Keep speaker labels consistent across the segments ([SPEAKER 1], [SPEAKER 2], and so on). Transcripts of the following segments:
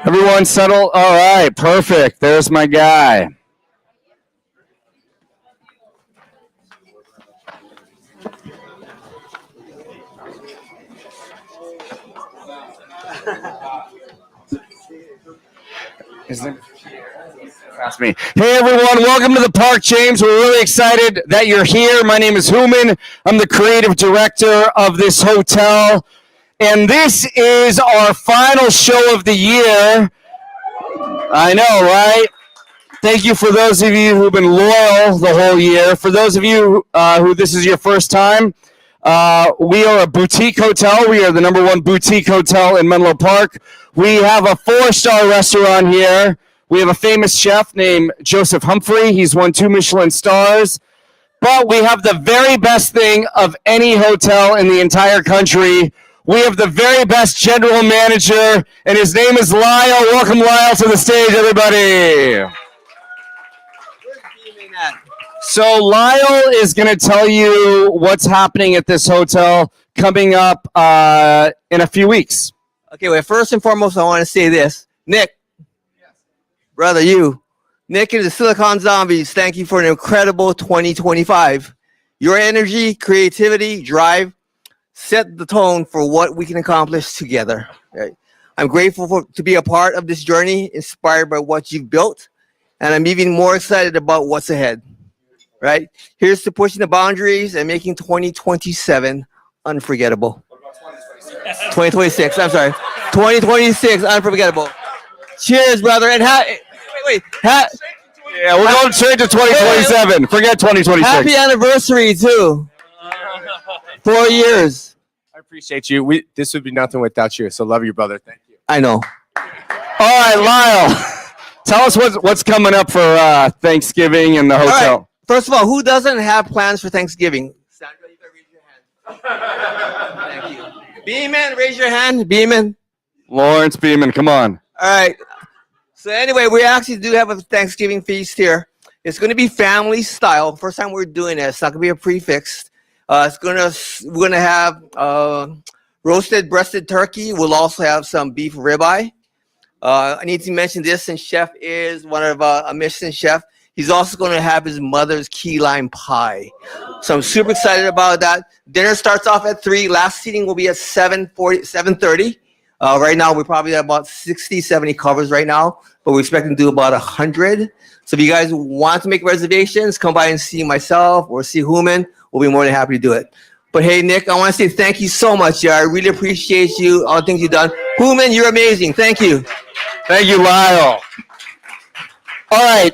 [SPEAKER 1] Everyone settle. All right, perfect. There's my guy. That's me. Hey everyone, welcome to the park, James. We're really excited that you're here. My name is Human. I'm the creative director of this hotel. And this is our final show of the year. I know, right? Thank you for those of you who've been loyal the whole year. For those of you who this is your first time, we are a boutique hotel. We are the #1 boutique hotel in Menlo Park. We have a 4-star restaurant here. We have a famous chef named Joseph Humphrey. He's won 2 Michelin stars. But we have the very best thing of any hotel in the entire country. We have the very best general manager, and his name is Lyle. Welcome, Lyle, to the stage, everybody. So Lyle is going to tell you what's happening at this hotel coming up in a few weeks.
[SPEAKER 2] Okay, well, first and foremost, I want to say this. Nick, brother, Nick and the Silicon Zombies, thank you for an incredible 2025. Your energy, creativity, drive, set the tone for what we can accomplish together. Right? I'm grateful to be a part of this journey, inspired by what you've built, and I'm even more excited about what's ahead. Right? Here's to pushing the boundaries and making 2027 unforgettable. 2026, I'm sorry. 2026, unforgettable. Cheers, brother. And wait.
[SPEAKER 1] Yeah, we're going straight to 2027. Forget 2026.
[SPEAKER 2] Happy anniversary, too. 4 years.
[SPEAKER 3] I appreciate you. This would be nothing without you. So love you, brother. Thank you.
[SPEAKER 2] I know.
[SPEAKER 1] All right, Lyle. Tell us what's coming up for Thanksgiving in the hotel.
[SPEAKER 2] All right. First of all, who doesn't have plans for Thanksgiving? Sandra, you can raise your hand. Thank you. Beeman, raise your hand. Beeman.
[SPEAKER 1] Lawrence Beeman, come on.
[SPEAKER 2] All right. So anyway, we actually do have a Thanksgiving feast here. It's going to be family style. First time we're doing it. It's not going to be a prefix. We're gonna have roasted breasted turkey. We'll also have some beef ribeye. I need to mention this, since Chef is one of a Michelin chef. He's also going to have his mother's key lime pie. So I'm super excited about that. Dinner starts off at 3. Last seating will be at 7:30. Right now, we're probably at about 60, 70 covers right now, but we're expecting to do about 100. So if you guys want to make reservations, come by and see myself or see Human. We'll be more than happy to do it. But hey, Nick, I want to say thank you so much. Yeah, I really appreciate you, all the things you've done. Human, you're amazing. Thank you.
[SPEAKER 1] Thank you, Lyle. All right.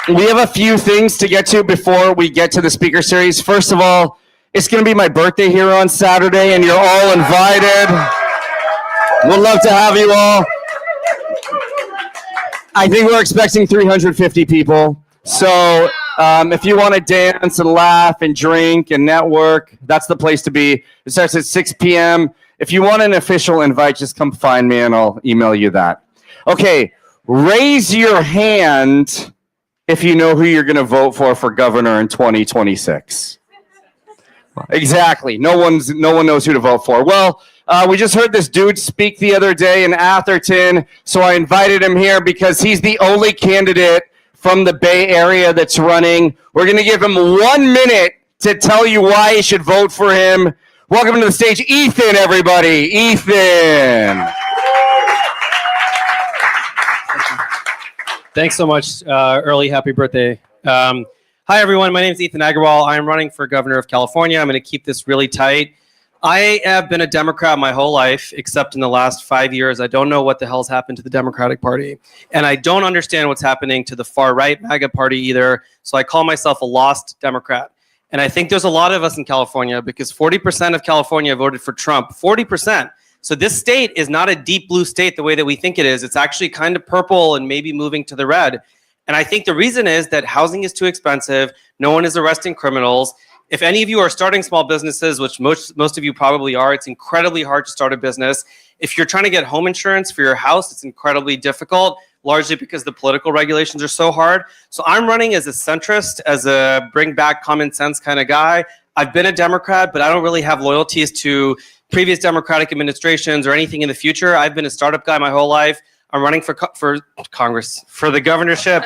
[SPEAKER 1] We have a few things to get to before we get to the speaker series. First of all, it's going to be my birthday here on Saturday, and you're all invited. We'd love to have you all. I think we're expecting 350 people. So if you want to dance and laugh and drink and network, that's the place to be. It starts at 6 p.m. If you want an official invite, just come find me and I'll email you that. Okay, raise your hand if you know who you're going to vote for governor in 2026. Exactly. No one knows who to vote for. Well, we just heard this dude speak the other day in Atherton, so I invited him here because he's the only candidate from the Bay Area that's running. We're going to give him 1 minute to tell you why you should vote for him. Welcome to the stage, Ethan, everybody. Ethan.
[SPEAKER 4] Thanks so much. Early happy birthday. Hi, everyone. My name is Ethan Agarwal. I'm running for governor of California. I'm going to keep this really tight. I have been a Democrat my whole life, except in the last 5 years. I don't know what the hell's happened to the Democratic Party. And I don't understand what's happening to the far-right MAGA Party either. So I call myself a lost Democrat. And I think there's a lot of us in California because 40% of California voted for Trump. 40%. So this state is not a deep blue state the way that we think it is. It's actually kind of purple and maybe moving to the red. And I think the reason is that housing is too expensive. No one is arresting criminals. If any of you are starting small businesses, which most of you probably are, it's incredibly hard to start a business. If you're trying to get home insurance for your house, it's incredibly difficult, largely because the political regulations are so hard. So I'm running as a centrist, as a bring back common sense kind of guy. I've been a Democrat, but I don't really have loyalties to previous Democratic administrations or anything in the future. I've been a startup guy my whole life. I'm running for Congress, for the governorship.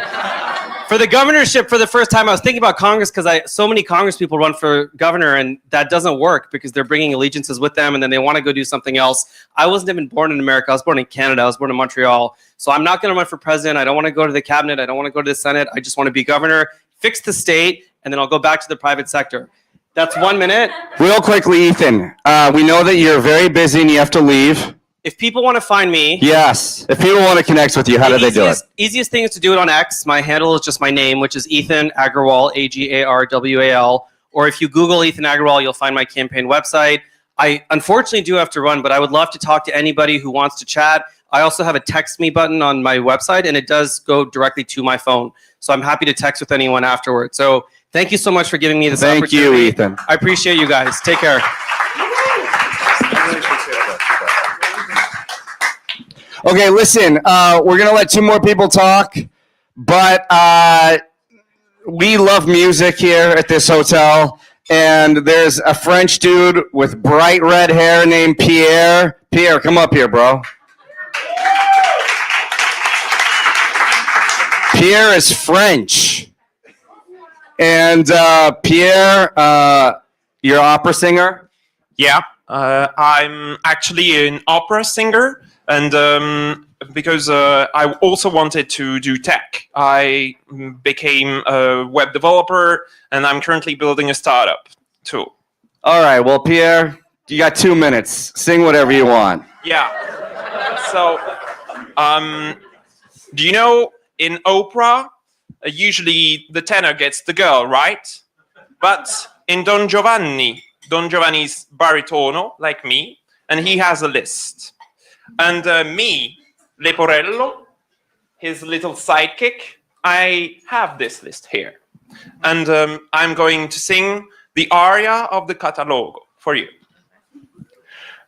[SPEAKER 4] For the governorship, for the first time, I was thinking about Congress because so many Congress people run for governor, and that doesn't work because they're bringing allegiances with them, and then they want to go do something else. I wasn't even born in America. I was born in Canada. I was born in Montreal. So I'm not going to run for president. I don't want to go to the cabinet. I don't want to go to the Senate. I just want to be governor, fix the state, and then I'll go back to the private sector. That's 1 minute.
[SPEAKER 1] Real quickly, Ethan, we know that you're very busy and you have to leave.
[SPEAKER 4] If people want to find me,
[SPEAKER 1] Yes. If people want to connect with you, how do they do it?
[SPEAKER 4] Easiest thing is to do it on X. My handle is just my name, which is Ethan Agrawal, Agarwal. Or if you Google Ethan Agrawal, you'll find my campaign website. I unfortunately do have to run, but I would love to talk to anybody who wants to chat. I also have a text me button on my website, and it does go directly to my phone. So I'm happy to text with anyone afterwards. So thank you so much for giving me this opportunity.
[SPEAKER 1] Thank you, Ethan.
[SPEAKER 4] I appreciate you guys. Take care.
[SPEAKER 1] Okay, listen, we're going to let 2 more people talk, but we love music here at this hotel, and there's a French dude with bright red hair named Pierre. Pierre, come up here, bro. Pierre is French. And Pierre, you're an opera singer?
[SPEAKER 5] Yeah, I'm actually an opera singer, and because I also wanted to do tech, I became a web developer, and I'm currently building a startup too.
[SPEAKER 1] All right, well, Pierre, you got 2 minutes. Sing whatever you want.
[SPEAKER 5] Yeah. So, do you know in opera, usually the tenor gets the girl, right? But in Don Giovanni's baritono, like me, and he has a list. And me, Leporello, his little sidekick, I have this list here. And I'm going to sing the aria of the catalogo for you.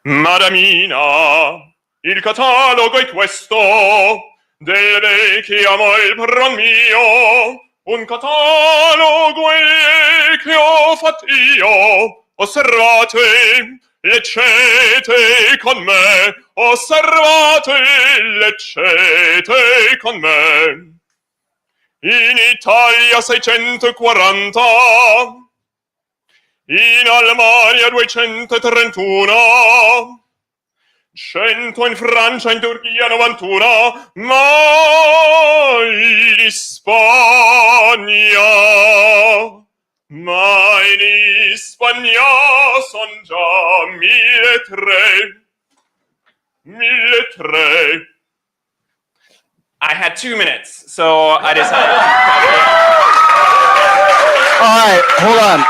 [SPEAKER 5] Madamina, il catalogo è questo, del re che amo il padron mio, un catalogo è che ho fatto io, osservate, leggete con me, osservate, leggete con me. In Italia 640, in Almania 231, 100 in Francia, in Turchia 91, ma in Spagna son già 1.300. I had 2 minutes, so I decided.
[SPEAKER 1] All right, hold on.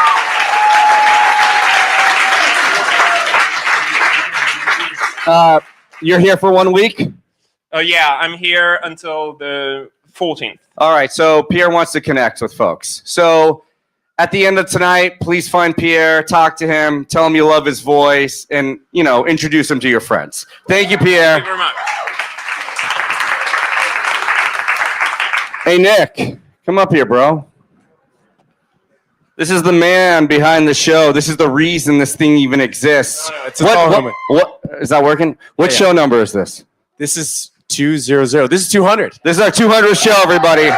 [SPEAKER 1] You're here for 1 week?
[SPEAKER 5] Oh yeah, I'm here until the 14th.
[SPEAKER 1] All right, so Pierre wants to connect with folks. So at the end of tonight, please find Pierre, talk to him, tell him you love his voice, and, introduce him to your friends. Thank you, Pierre.
[SPEAKER 5] Thank you very much.
[SPEAKER 1] Hey, Nick, come up here, bro. This is the man behind the show. This is the reason this thing even exists.
[SPEAKER 3] It's a tall helmet.
[SPEAKER 1] What is that working? What show number is this?
[SPEAKER 3] This is 200. This is 200.
[SPEAKER 1] This is our 200th show, everybody.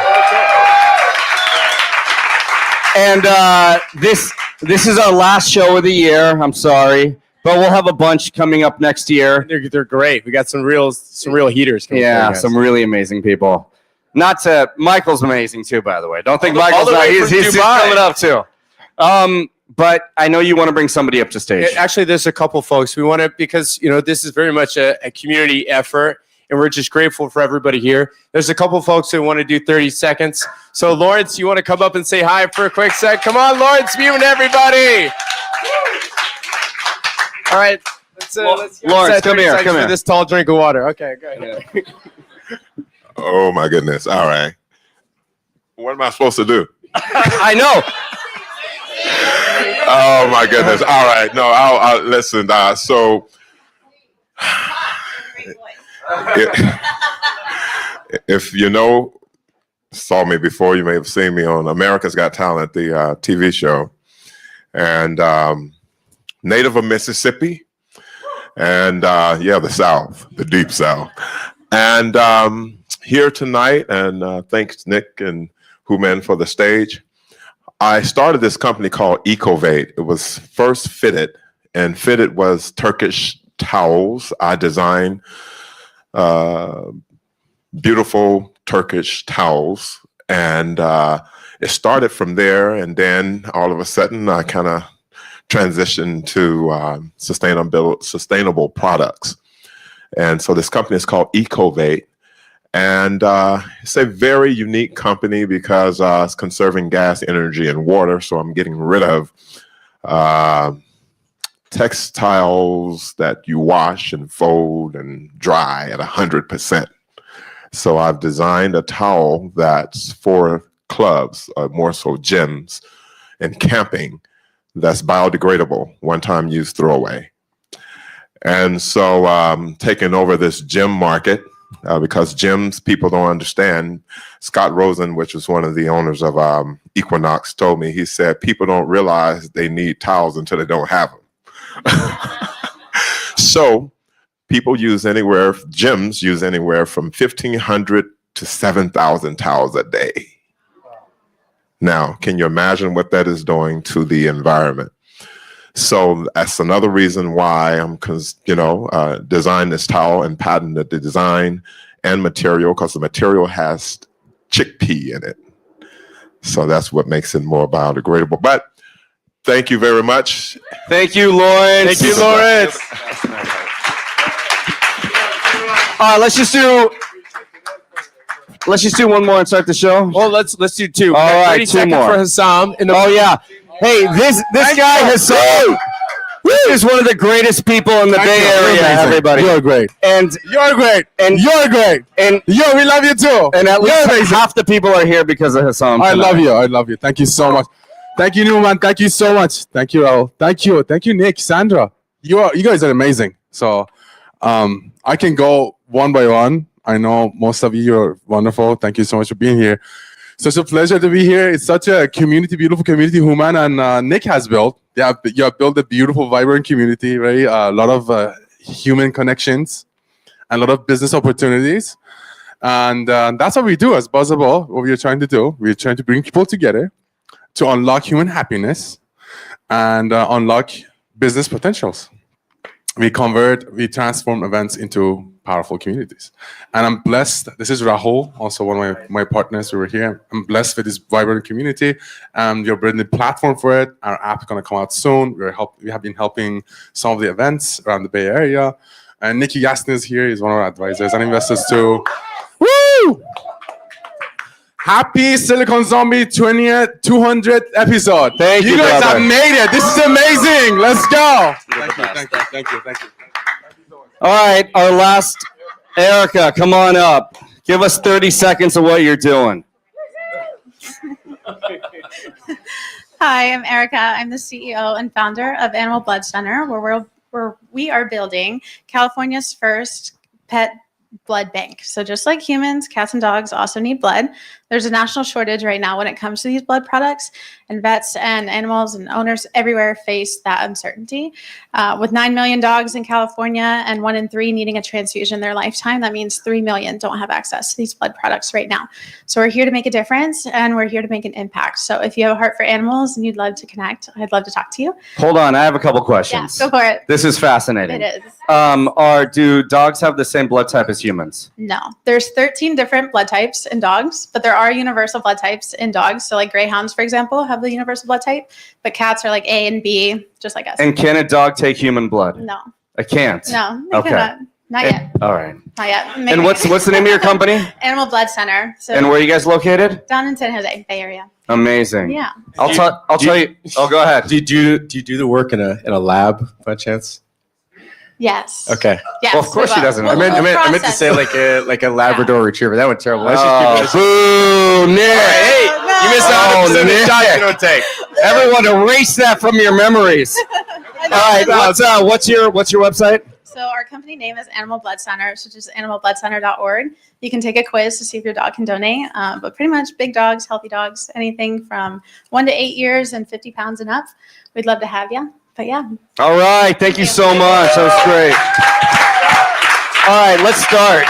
[SPEAKER 1] And this is our last show of the year. I'm sorry, but we'll have a bunch coming up next year.
[SPEAKER 3] They're great. We got some real heaters coming.
[SPEAKER 1] Yeah, some really amazing people. Michael's amazing too, by the way. Don't think Michael's not. He's coming up too. But I know you want to bring somebody up to stage.
[SPEAKER 3] Actually, there's a couple folks we want to, because this is very much a community effort, and we're just grateful for everybody here. There's a couple folks who want to do 30 seconds. So Lawrence, you want to come up and say hi for a quick sec? Come on, Lawrence, mute everybody. All right, let's
[SPEAKER 1] Lawrence, come here.
[SPEAKER 3] For this tall drink of water. Okay, go ahead.
[SPEAKER 1] Yeah.
[SPEAKER 6] Oh my goodness! All right, what am I supposed to do?
[SPEAKER 1] I know.
[SPEAKER 6] Oh my goodness! All right, no, I'll listen. So, if saw me before, you may have seen me on America's Got Talent, the TV show, and native of Mississippi, and the South, the deep South. And here tonight, and thanks Nick and Human for the stage. I started this company called Ecovate. It was first Fitted, and Fitted was Turkish towels. I designed beautiful Turkish towels, and it started from there, and then all of a sudden I kind of transitioned to sustainable products. And so this company is called Ecovate, and it's a very unique company because it's conserving gas, energy, and water. So I'm getting rid of textiles that you wash and fold and dry at 100%. So I've designed a towel that's for clubs, more so gyms and camping, that's biodegradable, one-time use, throwaway. And so taking over this gym market, because gyms, people don't understand. Scott Rosen, which was one of the owners of Equinox, told me, he said, people don't realize they need towels until they don't have them. So people gyms use anywhere from 1,500 to 7,000 towels a day. Now, can you imagine what that is doing to the environment? So that's another reason why I'm, designed this towel and patented the design and material, because the material has chickpea in it. So that's what makes it more biodegradable. But thank you very much.
[SPEAKER 1] Thank you, Lawrence.
[SPEAKER 3] Thank you, Lawrence.
[SPEAKER 1] All right, let's just do one more and start the show.
[SPEAKER 3] Well, let's do two.
[SPEAKER 1] All right,
[SPEAKER 3] 30
[SPEAKER 1] two
[SPEAKER 3] seconds
[SPEAKER 1] more.
[SPEAKER 3] for Hassam.
[SPEAKER 1] Oh yeah. Hey, this guy Hassam is one of the greatest people in the Bay Area. Everybody,
[SPEAKER 7] You're great.
[SPEAKER 1] and
[SPEAKER 7] You're great.
[SPEAKER 1] and
[SPEAKER 7] You're great.
[SPEAKER 1] and
[SPEAKER 7] We love you too.
[SPEAKER 1] and at least half the people are here because of Hassam.
[SPEAKER 7] I
[SPEAKER 1] tonight.
[SPEAKER 7] love you. I love you. Thank you so much. Thank you, Newman. Thank you so much. Thank you, Al. Thank you, Nick, Sandra. You guys are amazing. So, I can go one by one. I know most of you are wonderful. Thank you so much for being here. Such a pleasure to be here. It's such a beautiful community Human and Nick has built. You have built a beautiful, vibrant community, right? A lot of human connections and a lot of business opportunities. And that's what we do as Buzzable. What we're trying to do, we're trying to bring people together to unlock human happiness and unlock business potentials. We transform events into powerful communities. And I'm blessed. This is Rahul, also one of my partners who were here. I'm blessed with this vibrant community. You're building a platform for it. Our app is going to come out soon. We have been helping some of the events around the Bay Area. And Nikki Yastin is here. He's one of our advisors and investors too. Woo! Happy Silicon Zombie 200th episode.
[SPEAKER 1] Thank you,
[SPEAKER 7] You guys
[SPEAKER 1] brother.
[SPEAKER 7] have made it. This is amazing. Let's go. Thank you.
[SPEAKER 1] All right, our last, Erica, come on up. Give us 30 seconds of what you're doing.
[SPEAKER 8] Hi, I'm Erica. I'm the CEO and founder of Animal Blood Center, where we are building California's first pet blood bank. So just like humans, cats and dogs also need blood. There's a national shortage right now when it comes to these blood products, and vets and animals and owners everywhere face that uncertainty. With 9 million dogs in California and 1 in 3 needing a transfusion in their lifetime, that means 3 million don't have access to these blood products right now. So we're here to make a difference, and we're here to make an impact. So if you have a heart for animals and you'd love to connect, I'd love to talk to you.
[SPEAKER 1] Hold on, I have a couple questions.
[SPEAKER 8] Yeah, go for it.
[SPEAKER 1] This is fascinating.
[SPEAKER 8] It is.
[SPEAKER 1] Do dogs have the same blood type as humans?
[SPEAKER 8] No, there's 13 different blood types in dogs, but there are universal blood types in dogs. So like greyhounds, for example, have the universal blood type, but cats are like A and B, just like us.
[SPEAKER 1] And can a dog take human blood?
[SPEAKER 8] No,
[SPEAKER 1] I can't.
[SPEAKER 8] no, they
[SPEAKER 1] Okay.
[SPEAKER 8] cannot. Not yet.
[SPEAKER 1] All right.
[SPEAKER 8] Not yet.
[SPEAKER 1] And what's the name of your company?
[SPEAKER 8] Animal Blood Center. So
[SPEAKER 1] And where are you guys located?
[SPEAKER 8] down in San Jose, Bay Area.
[SPEAKER 1] Amazing.
[SPEAKER 8] Yeah.
[SPEAKER 1] I'll tell you. Oh, go ahead.
[SPEAKER 9] Do you do the work in a lab by chance?
[SPEAKER 8] Yes.
[SPEAKER 9] Okay.
[SPEAKER 8] Yes.
[SPEAKER 1] Well, of course she doesn't.
[SPEAKER 9] I meant to
[SPEAKER 8] process.
[SPEAKER 9] say like a Labrador Retriever. That went terrible. That's
[SPEAKER 1] Oh,
[SPEAKER 9] just
[SPEAKER 1] boo, Nick.
[SPEAKER 9] hey, you missed out on the
[SPEAKER 1] Nick.
[SPEAKER 9] shot you don't take.
[SPEAKER 1] Everyone erase that from your memories. All right, what's your website?
[SPEAKER 8] So our company name is Animal Blood Center, so just animalbloodcenter.org. You can take a quiz to see if your dog can donate, but pretty much big dogs, healthy dogs, anything from 1 to 8 years and 50 pounds and up. We'd love to have you. But yeah.
[SPEAKER 1] All right. Thank you so much. That was great. All right, let's start.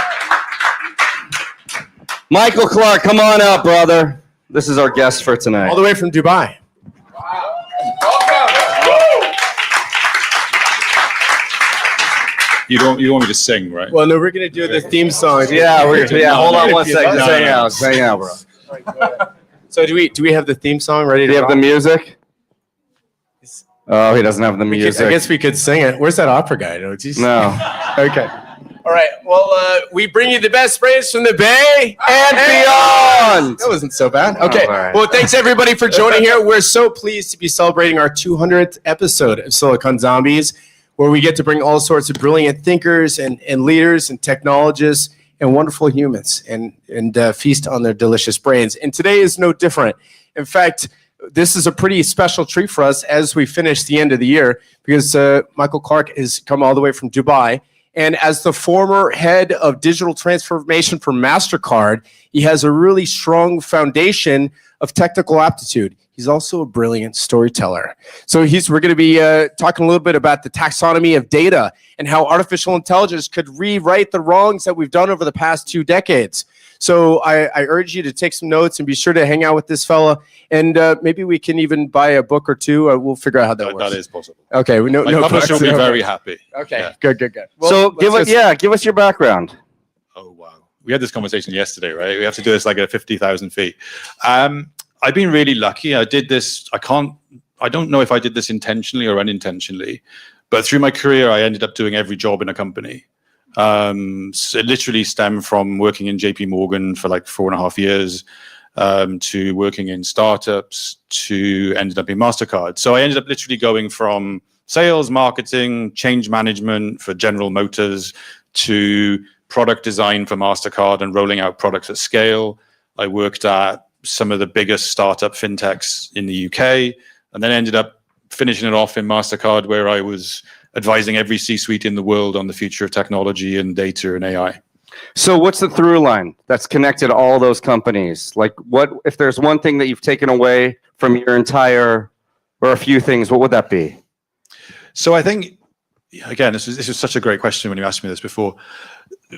[SPEAKER 1] Michael Clark, come on up, brother. This is our guest for tonight.
[SPEAKER 3] All the way from Dubai.
[SPEAKER 10] You don't want me to sing, right?
[SPEAKER 3] Well, no, we're gonna do the theme song.
[SPEAKER 1] Yeah, hold on one second. Just hang out, bro.
[SPEAKER 3] So do we have the theme song ready
[SPEAKER 1] Do
[SPEAKER 3] to
[SPEAKER 1] you have the music? Oh, he doesn't have the
[SPEAKER 3] I
[SPEAKER 1] music.
[SPEAKER 3] guess we could sing it. Where's that opera guy? No. Okay. All right. Well, we bring you the best sprays from the Bay
[SPEAKER 1] And beyond.
[SPEAKER 3] That wasn't so bad. Okay.
[SPEAKER 1] all right.
[SPEAKER 3] Well, thanks everybody for joining here. We're so pleased to be celebrating our 200th episode of Silicon Zombies, where we get to bring all sorts of brilliant thinkers and leaders and technologists and wonderful humans and feast on their delicious brains. And today is no different. In fact, this is a pretty special treat for us as we finish the end of the year because Michael Clark has come all the way from Dubai. And as the former head of digital transformation for Mastercard, he has a really strong foundation of technical aptitude. He's also a brilliant storyteller. So we're going to be talking a little bit about the taxonomy of data and how artificial intelligence could rewrite the wrongs that we've done over the past 2 decades. So I urge you to take some notes and be sure to hang out with this fella. And maybe we can even buy a book or two. We'll figure out how that works.
[SPEAKER 10] That is possible.
[SPEAKER 3] Okay.
[SPEAKER 10] My publisher will be very happy.
[SPEAKER 3] Okay.
[SPEAKER 10] Yeah.
[SPEAKER 3] Good. Well,
[SPEAKER 1] So give us your background.
[SPEAKER 10] Oh, wow. We had this conversation yesterday, right? We have to do this like at 50,000 feet. I've been really lucky. I did this. I don't know if I did this intentionally or unintentionally, but through my career, I ended up doing every job in a company. So it literally stemmed from working in JP Morgan for like 4.5 years, to working in startups, to ended up in Mastercard. So I ended up literally going from sales, marketing, change management for General Motors to product design for Mastercard and rolling out products at scale. I worked at some of the biggest startup fintechs in the UK, and then ended up finishing it off in Mastercard, where I was advising every C-suite in the world on the future of technology and data and AI.
[SPEAKER 1] So what's the through line that's connected all those companies? Like, what if there's one thing that you've taken away from your entire, or a few things, what would that be?
[SPEAKER 10] So I think, again, this is such a great question when you asked me this before.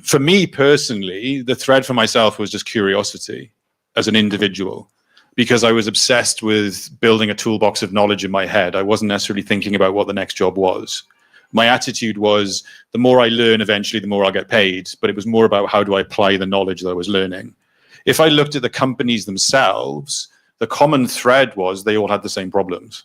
[SPEAKER 10] For me personally, the thread for myself was just curiosity as an individual, because I was obsessed with building a toolbox of knowledge in my head. I wasn't necessarily thinking about what the next job was. My attitude was, the more I learn, eventually, the more I'll get paid. But it was more about how do I apply the knowledge that I was learning. If I looked at the companies themselves, the common thread was they all had the same problems.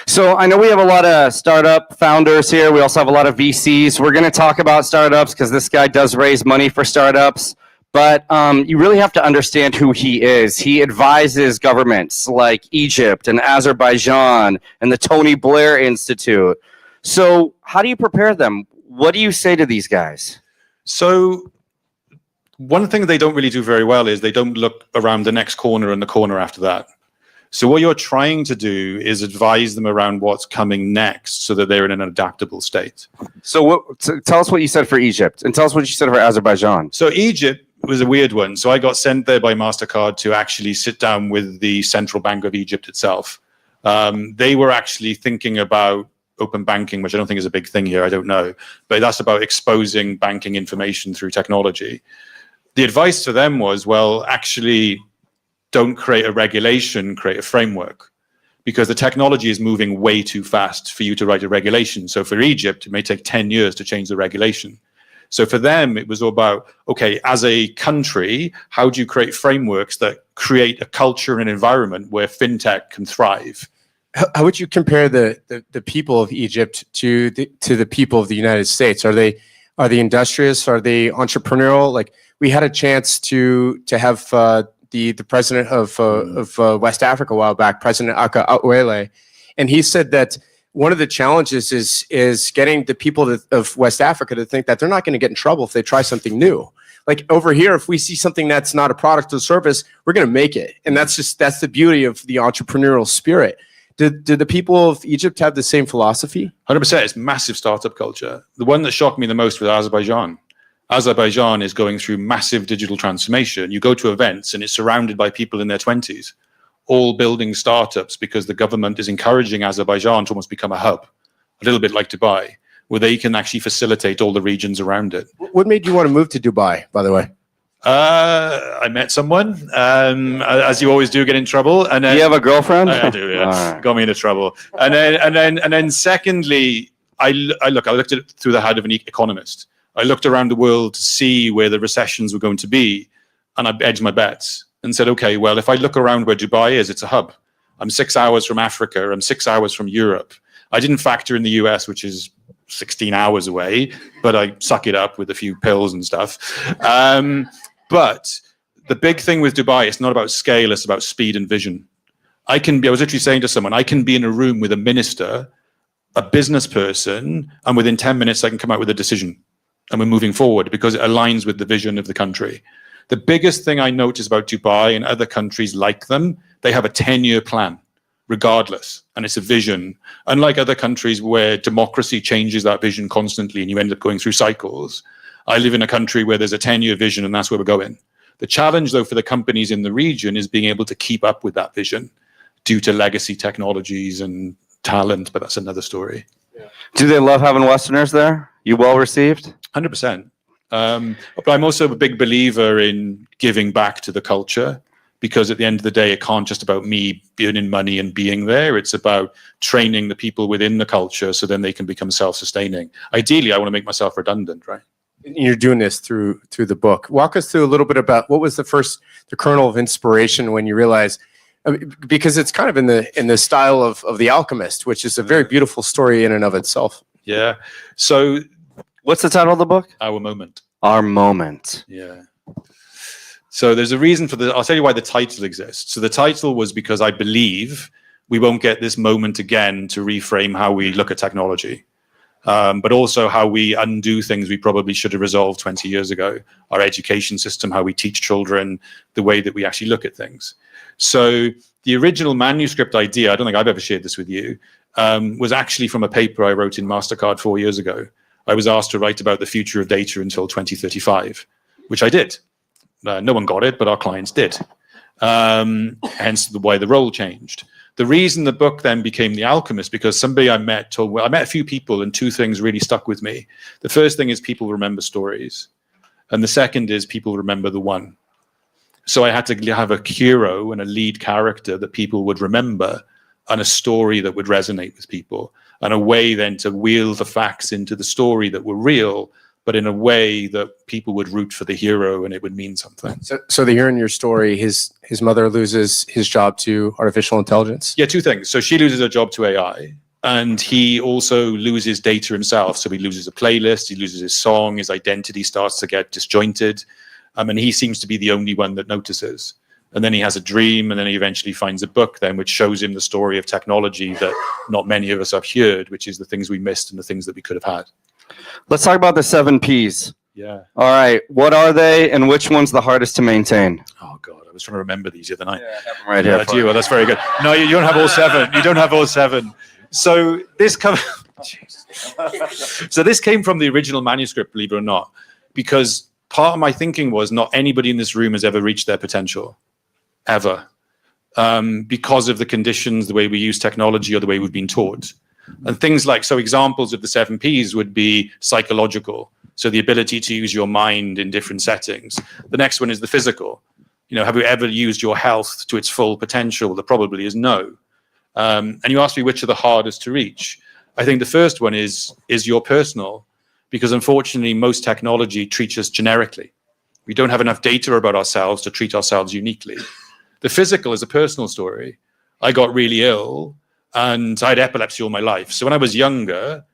[SPEAKER 1] So I know we have a lot of startup founders here. We also have a lot of VCs. We're going to talk about startups because this guy does raise money for startups. But you really have to understand who he is. He advises governments like Egypt and Azerbaijan and the Tony Blair Institute. So how do you prepare them? What do you say to these guys?
[SPEAKER 10] So one thing they don't really do very well is they don't look around the next corner and the corner after that. So what you're trying to do is advise them around what's coming next so that they're in an adaptable state.
[SPEAKER 1] So tell us what you said for Egypt, and tell us what you said for Azerbaijan.
[SPEAKER 10] So Egypt was a weird one. So I got sent there by Mastercard to actually sit down with the Central Bank of Egypt itself. They were actually thinking about open banking, which I don't think is a big thing here. I don't know. But that's about exposing banking information through technology. The advice to them was, well, actually, don't create a regulation, create a framework. Because the technology is moving way too fast for you to write a regulation. So for Egypt, it may take 10 years to change the regulation. So for them, it was all about, okay, as a country, how do you create frameworks that create a culture and environment where fintech can thrive?
[SPEAKER 3] How would you compare the people of Egypt to the people of the United States? Are they industrious? Are they entrepreneurial? Like, we had a chance to have the president of West Africa a while back, President Aka Awele, and he said that one of the challenges is getting the people of West Africa to think that they're not going to get in trouble if they try something new. Like over here, if we see something that's not a product or service, we're going to make it, and that's the beauty of the entrepreneurial spirit.
[SPEAKER 9] Did the people of Egypt have the same philosophy?
[SPEAKER 10] 100%. It's massive startup culture. The one that shocked me the most was Azerbaijan. Azerbaijan is going through massive digital transformation. You go to events and it's surrounded by people in their 20s, all building startups because the government is encouraging Azerbaijan to almost become a hub, a little bit like Dubai, where they can actually facilitate all the regions around it.
[SPEAKER 9] What made you want to move to Dubai, by the way?
[SPEAKER 10] I met someone, as you always do, get in trouble. And then,
[SPEAKER 1] Do you have a girlfriend?
[SPEAKER 10] I do, yeah.
[SPEAKER 1] All right.
[SPEAKER 10] Got me into trouble. And then secondly, I looked at it through the head of an economist. I looked around the world to see where the recessions were going to be, and I edged my bets and said, okay, well, if I look around where Dubai is, it's a hub. I'm 6 hours from Africa. I'm 6 hours from Europe. I didn't factor in the US, which is 16 hours away, but I suck it up with a few pills and stuff. But the big thing with Dubai, it's not about scale, it's about speed and vision. I was literally saying to someone, I can be in a room with a minister, a business person, and within 10 minutes, I can come out with a decision. And we're moving forward because it aligns with the vision of the country. The biggest thing I notice about Dubai and other countries like them, they have a 10-year plan, regardless. And it's a vision. Unlike other countries where democracy changes that vision constantly and you end up going through cycles, I live in a country where there's a 10-year vision and that's where we're going. The challenge, though, for the companies in the region is being able to keep up with that vision due to legacy technologies and talent, but that's another story.
[SPEAKER 1] Do they love having Westerners there? You well received?
[SPEAKER 10] 100%. But I'm also a big believer in giving back to the culture, because at the end of the day, it can't just about me earning money and being there. It's about training the people within the culture so then they can become self-sustaining. Ideally, I want to make myself redundant, right?
[SPEAKER 9] You're doing this through the book. Walk us through a little bit about what was the kernel of inspiration when you realized, because it's kind of in the style of The Alchemist, which is a very beautiful story in and of itself.
[SPEAKER 10] Yeah. So
[SPEAKER 1] What's the title of the book?
[SPEAKER 10] Our Moment.
[SPEAKER 1] Our Moment.
[SPEAKER 10] Yeah. So there's a reason for I'll tell you why the title exists. So the title was because I believe we won't get this moment again to reframe how we look at technology. But also how we undo things we probably should have resolved 20 years ago. Our education system, how we teach children, the way that we actually look at things. So the original manuscript idea, I don't think I've ever shared this with you, was actually from a paper I wrote in Mastercard 4 years ago. I was asked to write about the future of data until 2035, which I did. No one got it, but our clients did. Hence why the role changed. The reason the book then became The Alchemist, because somebody I met I met a few people and two things really stuck with me. The first thing is people remember stories. And the second is people remember the one. So I had to have a hero and a lead character that people would remember and a story that would resonate with people and a way then to wheel the facts into the story that were real, but in a way that people would root for the hero and it would mean something.
[SPEAKER 9] So the hero in your story, his mother loses his job to artificial intelligence?
[SPEAKER 10] Yeah, two things. So she loses her job to AI, and he also loses data himself. So he loses a playlist, he loses his song, his identity starts to get disjointed, and he seems to be the only one that notices. And then he has a dream, and then he eventually finds a book then which shows him the story of technology that not many of us have heard, which is the things we missed and the things that we could have had.
[SPEAKER 1] Let's talk about the 7 Ps.
[SPEAKER 10] Yeah.
[SPEAKER 1] All right. What are they and which one's the hardest to maintain?
[SPEAKER 10] Oh, God. I was trying to remember these the other night.
[SPEAKER 1] Yeah, I have them right here.
[SPEAKER 10] Do you? Well, that's very good. No, you don't have all 7. You don't have all 7. So this So this came from the original manuscript, believe it or not, because part of my thinking was not anybody in this room has ever reached their potential, ever, because of the conditions, the way we use technology or the way we've been taught. And things like, so examples of the 7 Ps would be psychological. So the ability to use your mind in different settings. The next one is the physical. You know, have you ever used your health to its full potential? The probably is no. And you asked me which are the hardest to reach. I think the first one is your personal, because unfortunately most technology treats us generically. We don't have enough data about ourselves to treat ourselves uniquely. The physical is a personal story. I got really ill and I had epilepsy all my life. So when I was younger,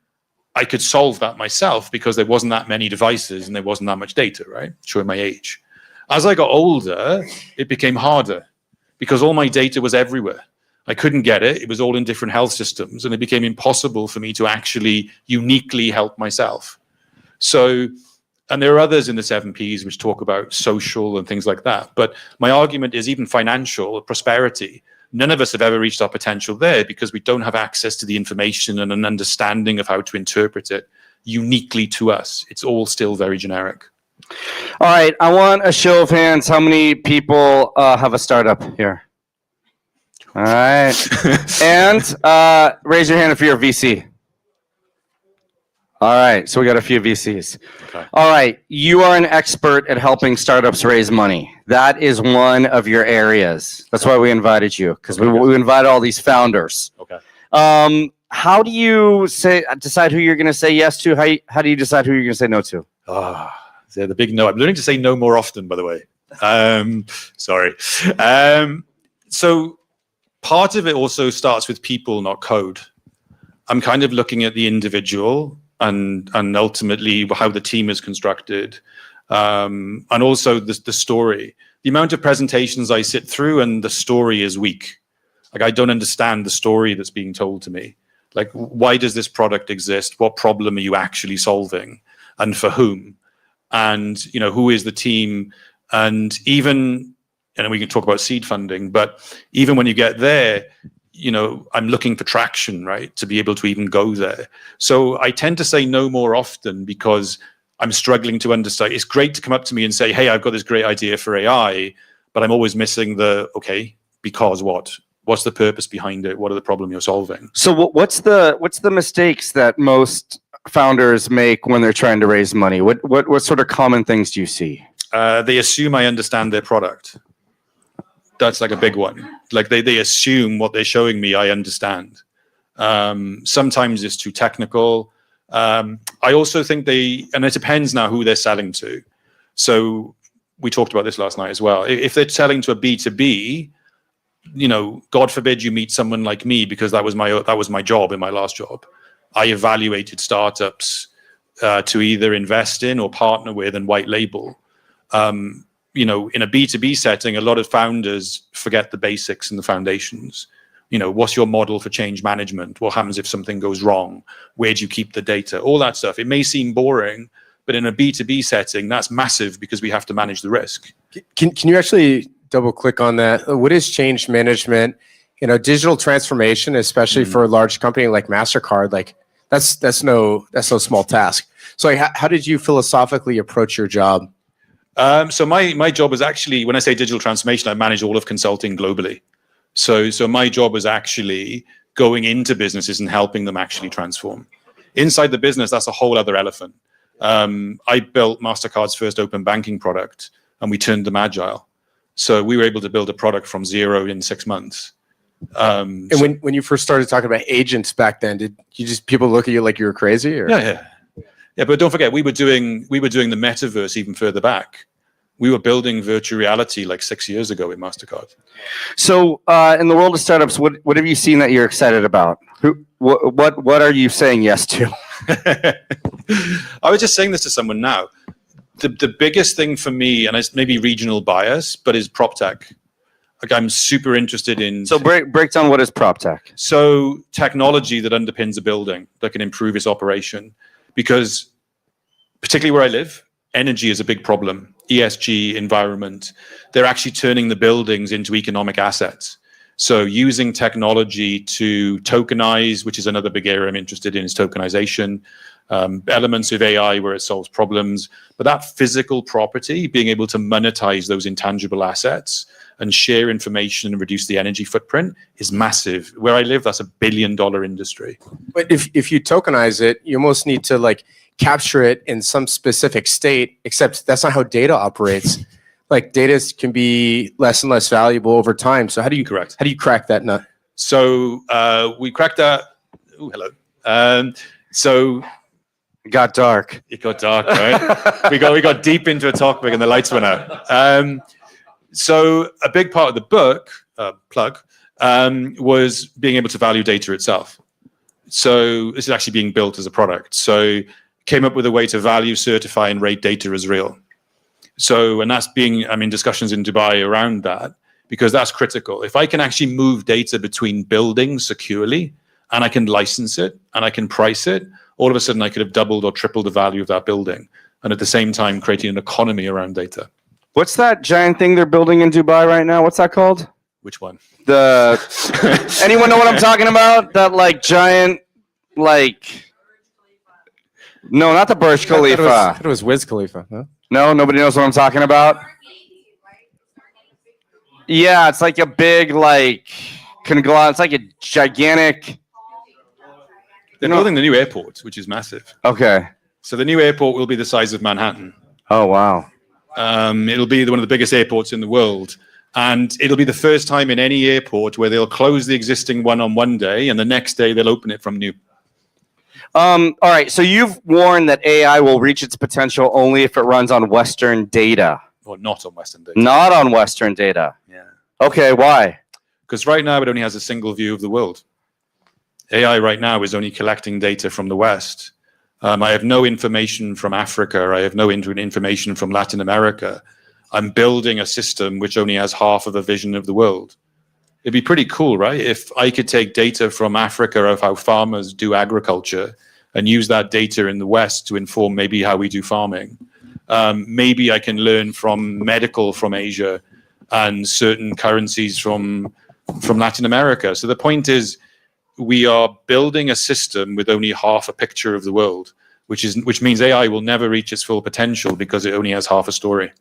[SPEAKER 10] I could solve that myself because there wasn't that many devices and there wasn't that much data, right? Showing my age. As I got older, it became harder because all my data was everywhere. I couldn't get it. It was all in different health systems and it became impossible for me to actually uniquely help myself. So, and there are others in the 7 Ps which talk about social and things like that. But my argument is even financial prosperity. None of us have ever reached our potential there because we don't have access to the information and an understanding of how to interpret it uniquely to us. It's all still very generic.
[SPEAKER 1] All right, I want a show of hands. How many people have a startup here? All right. And raise your hand if you're a VC. All right, so we got a few VCs.
[SPEAKER 10] Okay.
[SPEAKER 1] All right, you are an expert at helping startups raise money. That is one of your areas. That's why we invited you, because we invited all these founders.
[SPEAKER 10] Okay.
[SPEAKER 1] How do you decide who you're going to say yes to? How do you decide who you're going to say no to?
[SPEAKER 10] So the big no. I'm learning to say no more often, by the way. Sorry. So part of it also starts with people, not code. I'm kind of looking at the individual and ultimately how the team is constructed, and also the story. The amount of presentations I sit through and the story is weak. Like, I don't understand the story that's being told to me. Like, why does this product exist? What problem are you actually solving, and for whom? And, you know, who is the team? And even, and we can talk about seed funding, but even when you get there, you know, I'm looking for traction, right, to be able to even go there. So I tend to say no more often because I'm struggling to understand. It's great to come up to me and say, hey, I've got this great idea for AI, but I'm always missing the, okay, because what? What's the purpose behind it? What are the problem you're solving?
[SPEAKER 1] So what's the mistakes that most founders make when they're trying to raise money? What sort of common things do you see?
[SPEAKER 10] They assume I understand their product. That's like a big one. Like they assume what they're showing me, I understand. Sometimes it's too technical. I also think and it depends now who they're selling to. So we talked about this last night as well. If they're selling to a B2B, you know, God forbid you meet someone like me, because that was my job in my last job. I evaluated startups to either invest in or partner with and white label. You know, in a B2B setting, a lot of founders forget the basics and the foundations. You know, what's your model for change management? What happens if something goes wrong? Where do you keep the data? All that stuff. It may seem boring, but in a B2B setting, that's massive because we have to manage the risk.
[SPEAKER 9] Can you actually double click on that? What is change management? You know, digital transformation, especially for a large company like Mastercard, like that's no small task. So like, how did you philosophically approach your job?
[SPEAKER 10] So my job was actually, when I say digital transformation, I manage all of consulting globally. So my job was actually going into businesses and helping them actually transform. Inside the business, that's a whole other elephant. I built Mastercard's first open banking product, and we turned them agile. So we were able to build a product from zero in 6 months.
[SPEAKER 9] And when you first started talking about agents back then, did people look at you like you were crazy? Or?
[SPEAKER 10] Yeah, but don't forget, we were doing the metaverse even further back. We were building virtual reality like 6 years ago with Mastercard.
[SPEAKER 1] So in the world of startups, what have you seen that you're excited about? What are you saying yes to?
[SPEAKER 10] I was just saying this to someone now. The biggest thing for me, and it's maybe regional bias, but is prop tech. Like, I'm super interested in.
[SPEAKER 1] So break down what is prop tech.
[SPEAKER 10] So technology that underpins a building that can improve its operation, because particularly where I live, energy is a big problem. ESG, environment, they're actually turning the buildings into economic assets. So using technology to tokenize, which is another big area I'm interested in, is tokenization. Elements of AI where it solves problems, but that physical property, being able to monetize those intangible assets and share information and reduce the energy footprint is massive. Where I live, that's $1 billion industry.
[SPEAKER 9] But if you tokenize it, you almost need to like capture it in some specific state, except that's not how data operates. Like, data can be less and less valuable over time. So how do you crack that nut?
[SPEAKER 10] So we cracked that. Oh, hello. So
[SPEAKER 1] it got dark.
[SPEAKER 10] It got dark, right? we got deep into a topic and the lights went out. So a big part of the book, plug, was being able to value data itself. So this is actually being built as a product. So came up with a way to value, certify, and rate data as real. So, and that's discussions in Dubai around that, because that's critical. If I can actually move data between buildings securely, and I can license it, and I can price it, all of a sudden I could have doubled or tripled the value of that building, and at the same time creating an economy around data.
[SPEAKER 1] What's that giant thing they're building in Dubai right now? What's that called?
[SPEAKER 10] Which one?
[SPEAKER 1] Anyone know what I'm talking about? That like giant, like, no, not the Burj Khalifa.
[SPEAKER 9] It was Wiz Khalifa. Huh?
[SPEAKER 1] No, nobody knows what I'm talking about. Yeah, it's like a big, like, conglomerate. It's like a gigantic.
[SPEAKER 10] They're building the new airport, which is massive.
[SPEAKER 1] Okay.
[SPEAKER 10] So the new airport will be the size of Manhattan.
[SPEAKER 1] Oh, wow.
[SPEAKER 10] It'll be one of the biggest airports in the world. And it'll be the first time in any airport where they'll close the existing one on one day and the next day they'll open it from new.
[SPEAKER 1] All right. So you've warned that AI will reach its potential only if it runs on Western data.
[SPEAKER 10] Or not on Western data.
[SPEAKER 1] Not on Western data.
[SPEAKER 10] Yeah.
[SPEAKER 1] Okay. Why?
[SPEAKER 10] Because right now it only has a single view of the world. AI right now is only collecting data from the West. I have no information from Africa. I have no information from Latin America. I'm building a system which only has half of a vision of the world. It'd be pretty cool, right? If I could take data from Africa of how farmers do agriculture and use that data in the West to inform maybe how we do farming. Maybe I can learn from medical from Asia and certain currencies from Latin America. So the point is, we are building a system with only half a picture of the world, which means AI will never reach its full potential because it only has half a story.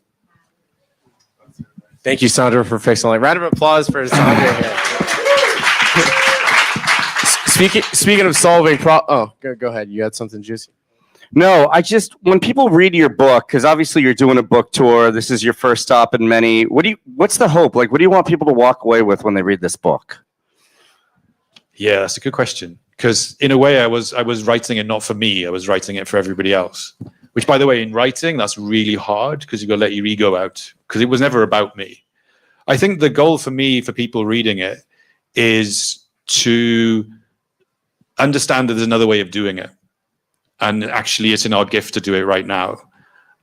[SPEAKER 9] Thank you, Sandra, for fixing it. Round of applause for Sandra here. Speaking of solving go ahead. You had something juicy.
[SPEAKER 1] No, when people read your book, because obviously you're doing a book tour, this is your first stop in many. What's the hope? Like, what do you want people to walk away with when they read this book?
[SPEAKER 10] Yeah, that's a good question. Because in a way, I was writing it not for me. I was writing it for everybody else. Which, by the way, in writing, that's really hard because you've got to let your ego out. Because it was never about me. I think the goal for me, for people reading it, is to understand that there's another way of doing it. And actually, it's in our gift to do it right now.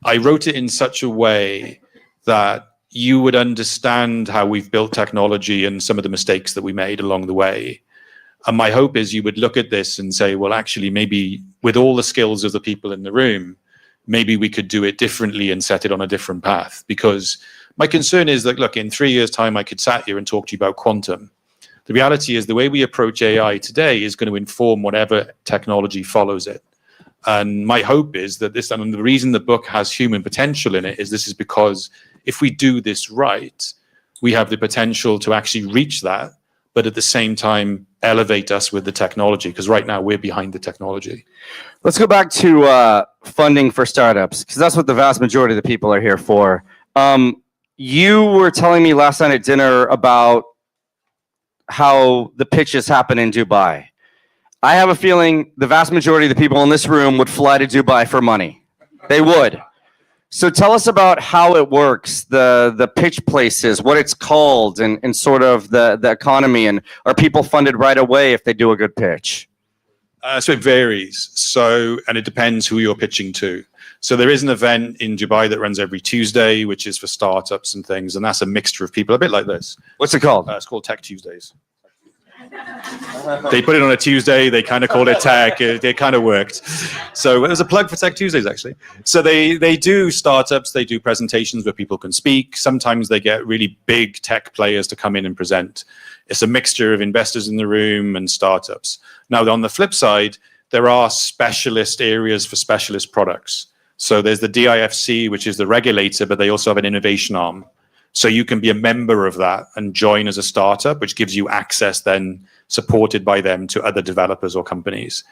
[SPEAKER 10] I wrote it in such a way that you would understand how we've built technology and some of the mistakes that we made along the way. And my hope is you would look at this and say, well, actually, maybe with all the skills of the people in the room, maybe we could do it differently and set it on a different path. Because my concern is that, look, in 3 years' time, I could sat here and talk to you about quantum. The reality is the way we approach AI today is going to inform whatever technology follows it. And my hope is that this, and the reason the book has human potential in it is this is because if we do this right, we have the potential to actually reach that, but at the same time, elevate us with the technology, because right now we're behind the technology.
[SPEAKER 1] Let's go back to funding for startups, because that's what the vast majority of the people are here for. You were telling me last night at dinner about how the pitches happen in Dubai. I have a feeling the vast majority of the people in this room would fly to Dubai for money. They would. So tell us about how it works, the pitch places, what it's called, and sort of the economy, and are people funded right away if they do a good pitch?
[SPEAKER 10] So it varies. And it depends who you're pitching to. So there is an event in Dubai that runs every Tuesday, which is for startups and things, and that's a mixture of people, a bit like this.
[SPEAKER 1] What's it called?
[SPEAKER 10] It's called Tech Tuesdays. They put it on a Tuesday. They kind of called it tech. It kind of worked. So there's a plug for Tech Tuesdays, actually. So they do startups. They do presentations where people can speak. Sometimes they get really big tech players to come in and present. It's a mixture of investors in the room and startups. Now, on the flip side, there are specialist areas for specialist products. So there's the DIFC, which is the regulator, but they also have an innovation arm. So you can be a member of that and join as a startup, which gives you access then supported by them to other developers or companies.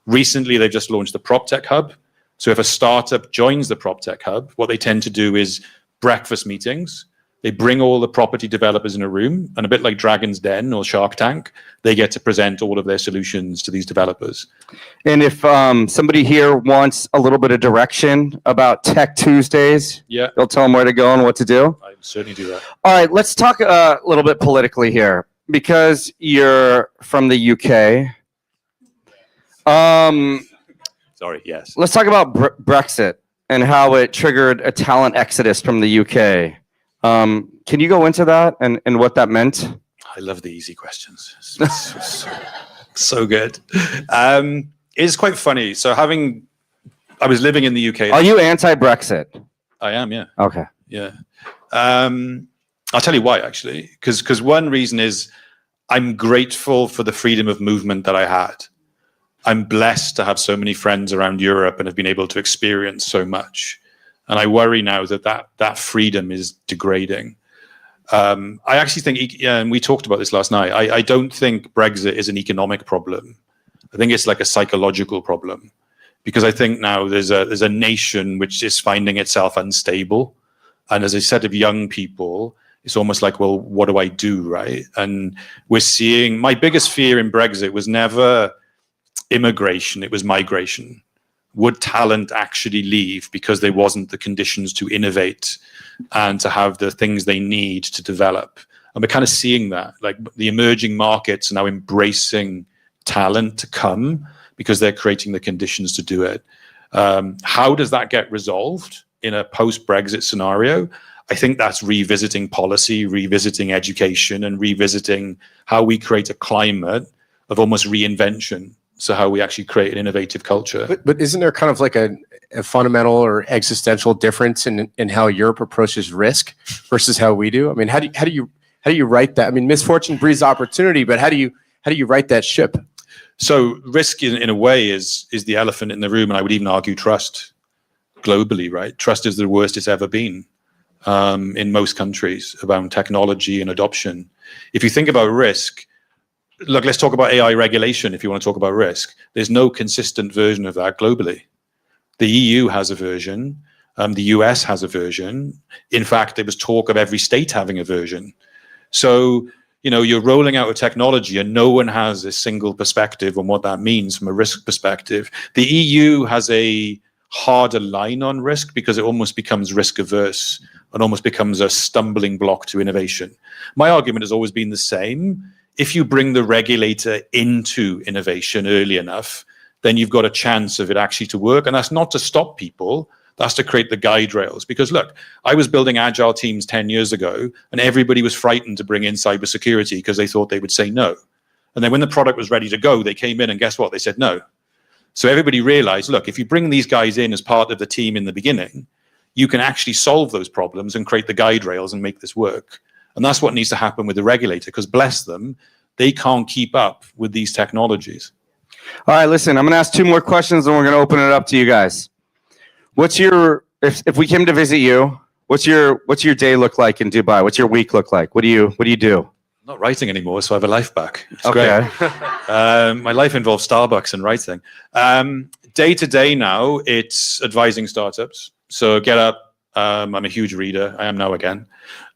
[SPEAKER 10] Recently, they've just launched the PropTech Hub. So if a startup joins the PropTech Hub, what they tend to do is breakfast meetings. They bring all the property developers in a room, and a bit like Dragon's Den or Shark Tank, they get to present all of their solutions to these developers.
[SPEAKER 1] And if somebody here wants a little bit of direction about Tech Tuesdays,
[SPEAKER 10] Yeah,
[SPEAKER 1] you'll tell them where to go and what to do?
[SPEAKER 10] I would certainly do that.
[SPEAKER 1] All right, let's talk a little bit politically here, because you're from the UK.
[SPEAKER 10] Sorry, yes.
[SPEAKER 1] Let's talk about Brexit and how it triggered a talent exodus from the UK. Can you go into that and what that meant?
[SPEAKER 10] I love the easy questions. So good. It's quite funny. So I was living in the UK.
[SPEAKER 1] Are you anti-Brexit?
[SPEAKER 10] I am, yeah.
[SPEAKER 1] Okay.
[SPEAKER 10] Yeah. I'll tell you why, actually. Because one reason is I'm grateful for the freedom of movement that I had. I'm blessed to have so many friends around Europe and have been able to experience so much. And I worry now that freedom is degrading. I actually think, and we talked about this last night, I don't think Brexit is an economic problem. I think it's like a psychological problem. Because I think now there's a nation which is finding itself unstable. And as a set of young people, it's almost like, well, what do I do, right? And we're seeing, my biggest fear in Brexit was never immigration, it was migration. Would talent actually leave because there wasn't the conditions to innovate and to have the things they need to develop? And we're kind of seeing that, like the emerging markets are now embracing talent to come because they're creating the conditions to do it. How does that get resolved in a post-Brexit scenario? I think that's revisiting policy, revisiting education, and revisiting how we create a climate of almost reinvention. So how we actually create an innovative culture.
[SPEAKER 9] But isn't there kind of like a fundamental or existential difference in how Europe approaches risk versus how we do? I mean, how do you write that? I mean, misfortune breeds opportunity, but how do you write that ship?
[SPEAKER 10] So risk in a way is the elephant in the room, and I would even argue trust globally, right? Trust is the worst it's ever been in most countries around technology and adoption. If you think about risk, look, let's talk about AI regulation if you want to talk about risk. There's no consistent version of that globally. The EU has a version. The US has a version. In fact, there was talk of every state having a version. So, you know, you're rolling out a technology and no one has a single perspective on what that means from a risk perspective. The EU has a harder line on risk because it almost becomes risk averse and almost becomes a stumbling block to innovation. My argument has always been the same. If you bring the regulator into innovation early enough, then you've got a chance of it actually to work. And that's not to stop people, that's to create the guide rails. Because look, I was building agile teams 10 years ago and everybody was frightened to bring in cybersecurity because they thought they would say no. And then when the product was ready to go, they came in and guess what? They said no. So everybody realized, look, if you bring these guys in as part of the team in the beginning, you can actually solve those problems and create the guide rails and make this work. And that's what needs to happen with the regulator, because bless them, they can't keep up with these technologies.
[SPEAKER 1] All right, listen, I'm going to ask two more questions and we're going to open it up to you guys. What's your, if we came to visit you, what's your day look like in Dubai? What's your week look like? What do you do?
[SPEAKER 10] I'm not writing anymore, so I have a life back. It's
[SPEAKER 1] okay.
[SPEAKER 10] Great. My life involves Starbucks and writing. Day to day now, it's advising startups. So get up. I'm a huge reader. I am now again.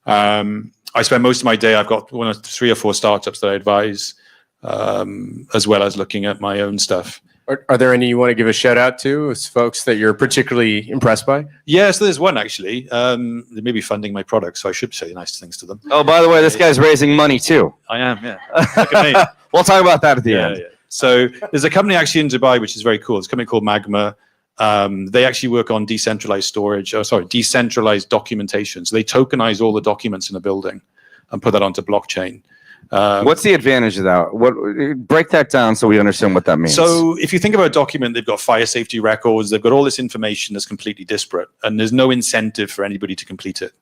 [SPEAKER 10] I spend most of my day, I've got 3 or 4 startups that I advise, as well as looking at my own stuff.
[SPEAKER 9] Are there any you want to give a shout out to as folks that you're particularly impressed by?
[SPEAKER 10] Yeah, so there's one actually. They may be funding my product, so I should say nice things to them.
[SPEAKER 1] Oh, by the way, this guy's raising money too.
[SPEAKER 10] I am, yeah. Look at me.
[SPEAKER 1] We'll talk about that at the end.
[SPEAKER 10] Yeah. So there's a company actually in Dubai, which is very cool. It's a company called Magma. They actually work on decentralized documentation. So they tokenize all the documents in a building and put that onto blockchain.
[SPEAKER 1] What's the advantage of that? Break that down so we understand what that means.
[SPEAKER 10] So if you think about a document, they've got fire safety records, they've got all this information that's completely disparate, and there's no incentive for anybody to complete it.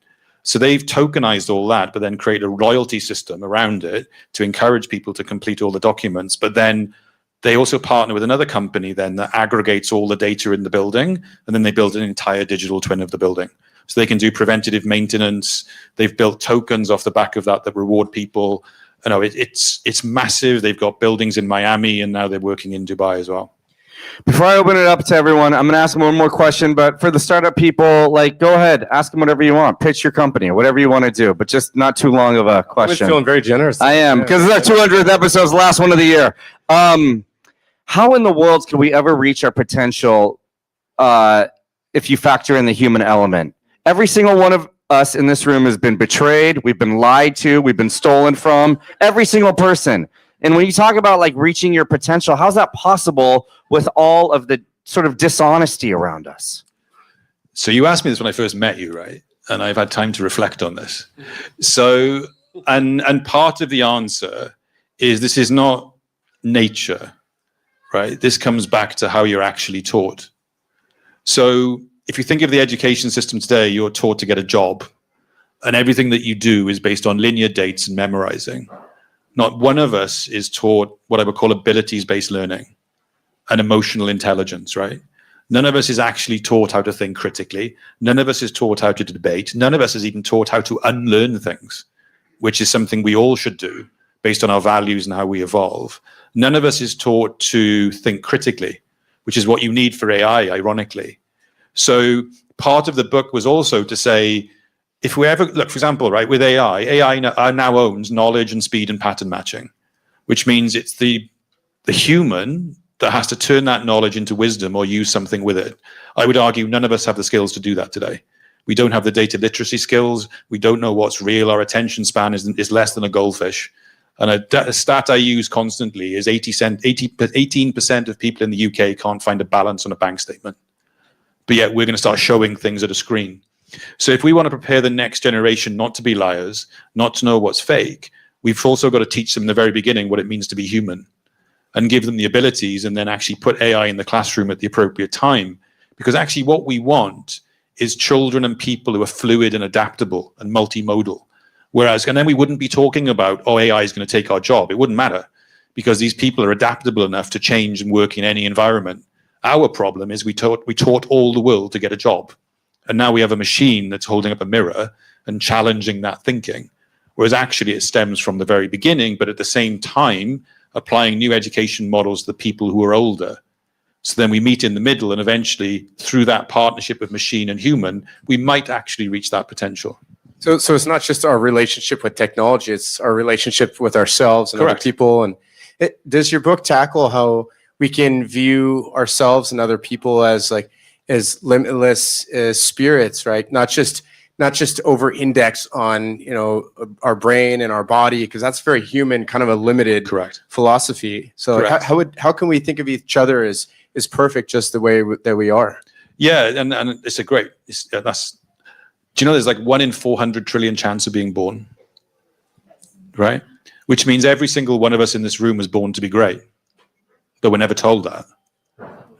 [SPEAKER 10] So they've tokenized all that, but then create a royalty system around it to encourage people to complete all the documents. But then they also partner with another company then that aggregates all the data in the building, and then they build an entire digital twin of the building. So they can do preventative maintenance. They've built tokens off the back of that reward people. You know, it's massive. They've got buildings in Miami, and now they're working in Dubai as well.
[SPEAKER 1] Before I open it up to everyone, I'm going to ask them one more question. But for the startup people, like, go ahead, ask them whatever you want. Pitch your company, whatever you want to do, but just not too long of a question.
[SPEAKER 9] I'm feeling very generous.
[SPEAKER 1] I am, because it's our 200th episode, the last one of the year. How in the world can we ever reach our potential if you factor in the human element? Every single one of us in this room has been betrayed. We've been lied to. We've been stolen from. Every single person. And when you talk about like reaching your potential, how's that possible with all of the sort of dishonesty around us?
[SPEAKER 10] So you asked me this when I first met you, right? And I've had time to reflect on this. So, and part of the answer is this is not nature, right? This comes back to how you're actually taught. So if you think of the education system today, you're taught to get a job. and everything that you do is based on linear dates and memorizing. Not one of us is taught what I would call abilities-based learning and emotional intelligence, right? None of us is actually taught how to think critically. None of us is taught how to debate. None of us is even taught how to unlearn things, which is something we all should do based on our values and how we evolve. None of us is taught to think critically, which is what you need for AI, ironically. So part of the book was also to say, if we ever, look, for example, right, with AI now owns knowledge and speed and pattern matching, which means it's the human that has to turn that knowledge into wisdom or use something with it. I would argue none of us have the skills to do that today. We don't have the data literacy skills. We don't know what's real. Our attention span is less than a goldfish. And a stat I use constantly is 18% of people in the UK can't find a balance on a bank statement. But yet we're going to start showing things at a screen. So if we want to prepare the next generation not to be liars, not to know what's fake, we've also got to teach them in the very beginning what it means to be human and give them the abilities, and then actually put AI in the classroom at the appropriate time. Because actually what we want is children and people who are fluid and adaptable and multimodal. And then we wouldn't be talking about, oh, AI is going to take our job. It wouldn't matter, because these people are adaptable enough to change and work in any environment. Our problem is we taught all the world to get a job. And now we have a machine that's holding up a mirror and challenging that thinking. Whereas actually it stems from the very beginning, but at the same time, applying new education models to the people who are older. So then we meet in the middle, and eventually through that partnership of machine and human, we might actually reach that potential.
[SPEAKER 9] So it's not just our relationship with technology, it's our relationship with ourselves and
[SPEAKER 10] Correct.
[SPEAKER 9] other people. And does your book tackle how we can view ourselves and other people as limitless spirits, right? Not just over-index on, our brain and our body, because that's very human, kind of a limited
[SPEAKER 10] Correct.
[SPEAKER 9] philosophy. So
[SPEAKER 10] Correct.
[SPEAKER 9] how can we think of each other as perfect just the way that we are?
[SPEAKER 10] Yeah, and it's a great, do you know there's like 1 in 400 trillion chance of being born, right? Which means every single one of us in this room was born to be great, but we're never told that,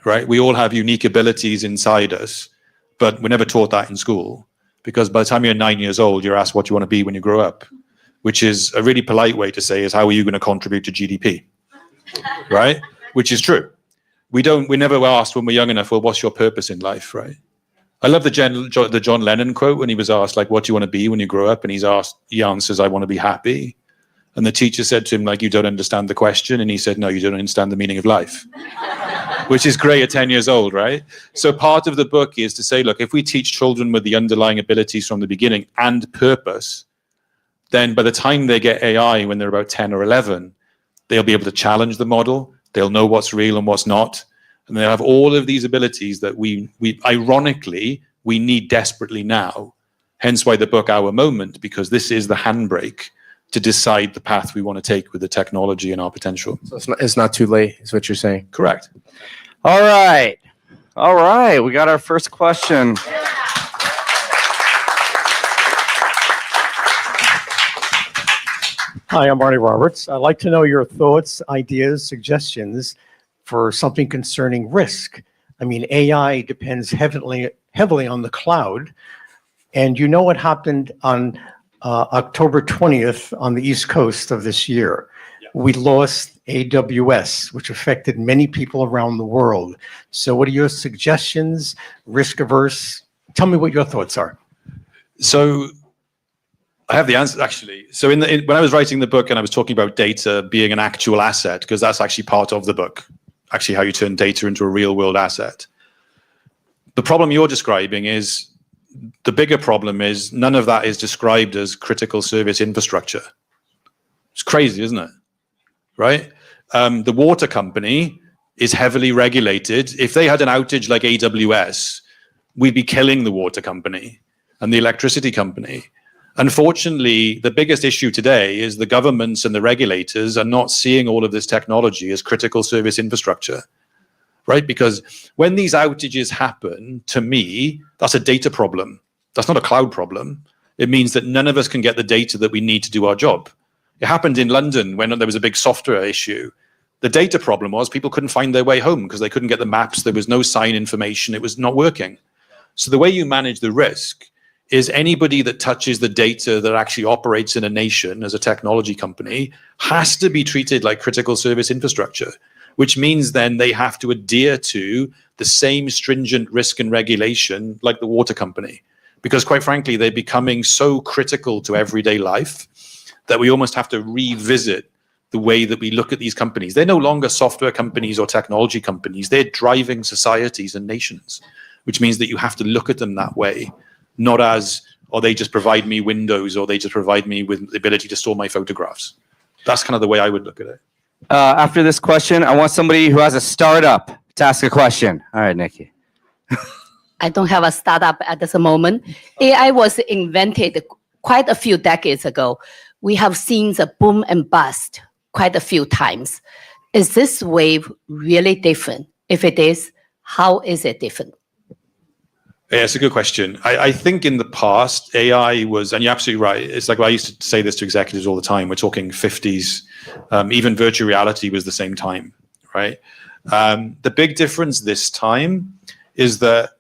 [SPEAKER 10] right? We all have unique abilities inside us, but we're never taught that in school, because by the time you're 9 years old, you're asked what you want to be when you grow up, which is a really polite way to say is, how are you going to contribute to GDP, right? Which is true. We never asked when we're young enough, well, what's your purpose in life, right? I love the John Lennon quote when he was asked, like, what do you want to be when you grow up? And he answers, I want to be happy. And the teacher said to him, like, you don't understand the question. And he said, no, you don't understand the meaning of life, which is great at 10 years old, right? So part of the book is to say, look, if we teach children with the underlying abilities from the beginning and purpose, then by the time they get AI when they're about 10 or 11, they'll be able to challenge the model. They'll know what's real and what's not. And they'll have all of these abilities that we ironically, we need desperately now. Hence why the book, Our Moment, because this is the handbrake to decide the path we want to take with the technology and our potential.
[SPEAKER 9] So it's not too late, is what you're saying.
[SPEAKER 10] Correct.
[SPEAKER 1] All right. We got our first question.
[SPEAKER 11] Hi, I'm Marty Roberts. I'd like to know your thoughts, ideas, suggestions for something concerning risk. I mean, AI depends heavily on the cloud. And you know what happened on October 20th on the East Coast of this year? Yeah. We lost AWS, which affected many people around the world. So what are your suggestions, risk averse? Tell me what your thoughts are.
[SPEAKER 10] So I have the answer, actually. So when I was writing the book and I was talking about data being an actual asset, because that's actually part of the book, actually how you turn data into a real world asset. The problem you're describing is, the bigger problem is none of that is described as critical service infrastructure. It's crazy, isn't it? Right? The water company is heavily regulated. If they had an outage like AWS, we'd be killing the water company and the electricity company. Unfortunately, the biggest issue today is the governments and the regulators are not seeing all of this technology as critical service infrastructure, right? Because when these outages happen, to me, that's a data problem. That's not a cloud problem. It means that none of us can get the data that we need to do our job. It happened in London when there was a big software issue. The data problem was people couldn't find their way home because they couldn't get the maps. There was no sign information. It was not working. So the way you manage the risk is anybody that touches the data that actually operates in a nation as a technology company has to be treated like critical service infrastructure, which means then they have to adhere to the same stringent risk and regulation like the water company. Because quite frankly, they're becoming so critical to everyday life that we almost have to revisit the way that we look at these companies. They're no longer software companies or technology companies. They're driving societies and nations, which means that you have to look at them that way, not as, oh, they just provide me Windows or they just provide me with the ability to store my photographs. That's kind of the way I would look at it.
[SPEAKER 1] After this question, I want somebody who has a startup to ask a question. All right, Nikki.
[SPEAKER 12] I don't have a startup at this moment. AI was invented quite a few decades ago. We have seen the boom and bust quite a few times. Is this wave really different? If it is, how is it different?
[SPEAKER 10] Yeah, it's a good question. I think in the past, AI was, and you're absolutely right. It's like I used to say this to executives all the time. We're talking 50s. Even virtual reality was the same time, right? The big difference this time is that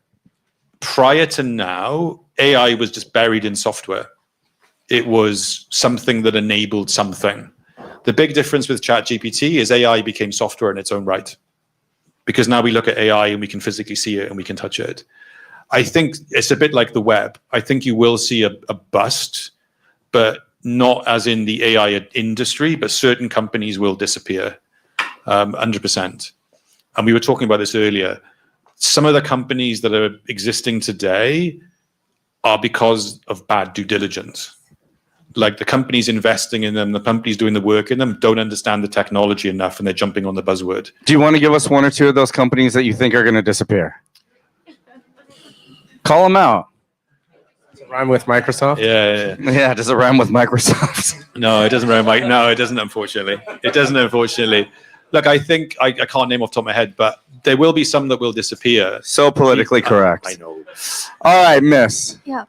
[SPEAKER 10] prior to now, AI was just buried in software. It was something that enabled something. The big difference with ChatGPT is AI became software in its own right, because now we look at AI and we can physically see it and we can touch it. I think it's a bit like the web. I think you will see a bust, but not as in the AI industry, but certain companies will disappear, 100%. And we were talking about this earlier. Some of the companies that are existing today are because of bad due diligence. Like the companies investing in them, the companies doing the work in them don't understand the technology enough and they're jumping on the buzzword.
[SPEAKER 1] Do you want to give us one or two of those companies that you think are going to disappear? Call them out.
[SPEAKER 9] Does it rhyme with Microsoft?
[SPEAKER 1] Yeah, does it rhyme with Microsoft?
[SPEAKER 10] No, it doesn't rhyme. No, it doesn't, unfortunately. It doesn't, unfortunately. Look, I think, I can't name off the top of my head, but there will be some that will disappear.
[SPEAKER 1] So politically correct.
[SPEAKER 10] I know.
[SPEAKER 1] All right, miss.
[SPEAKER 13] Yeah.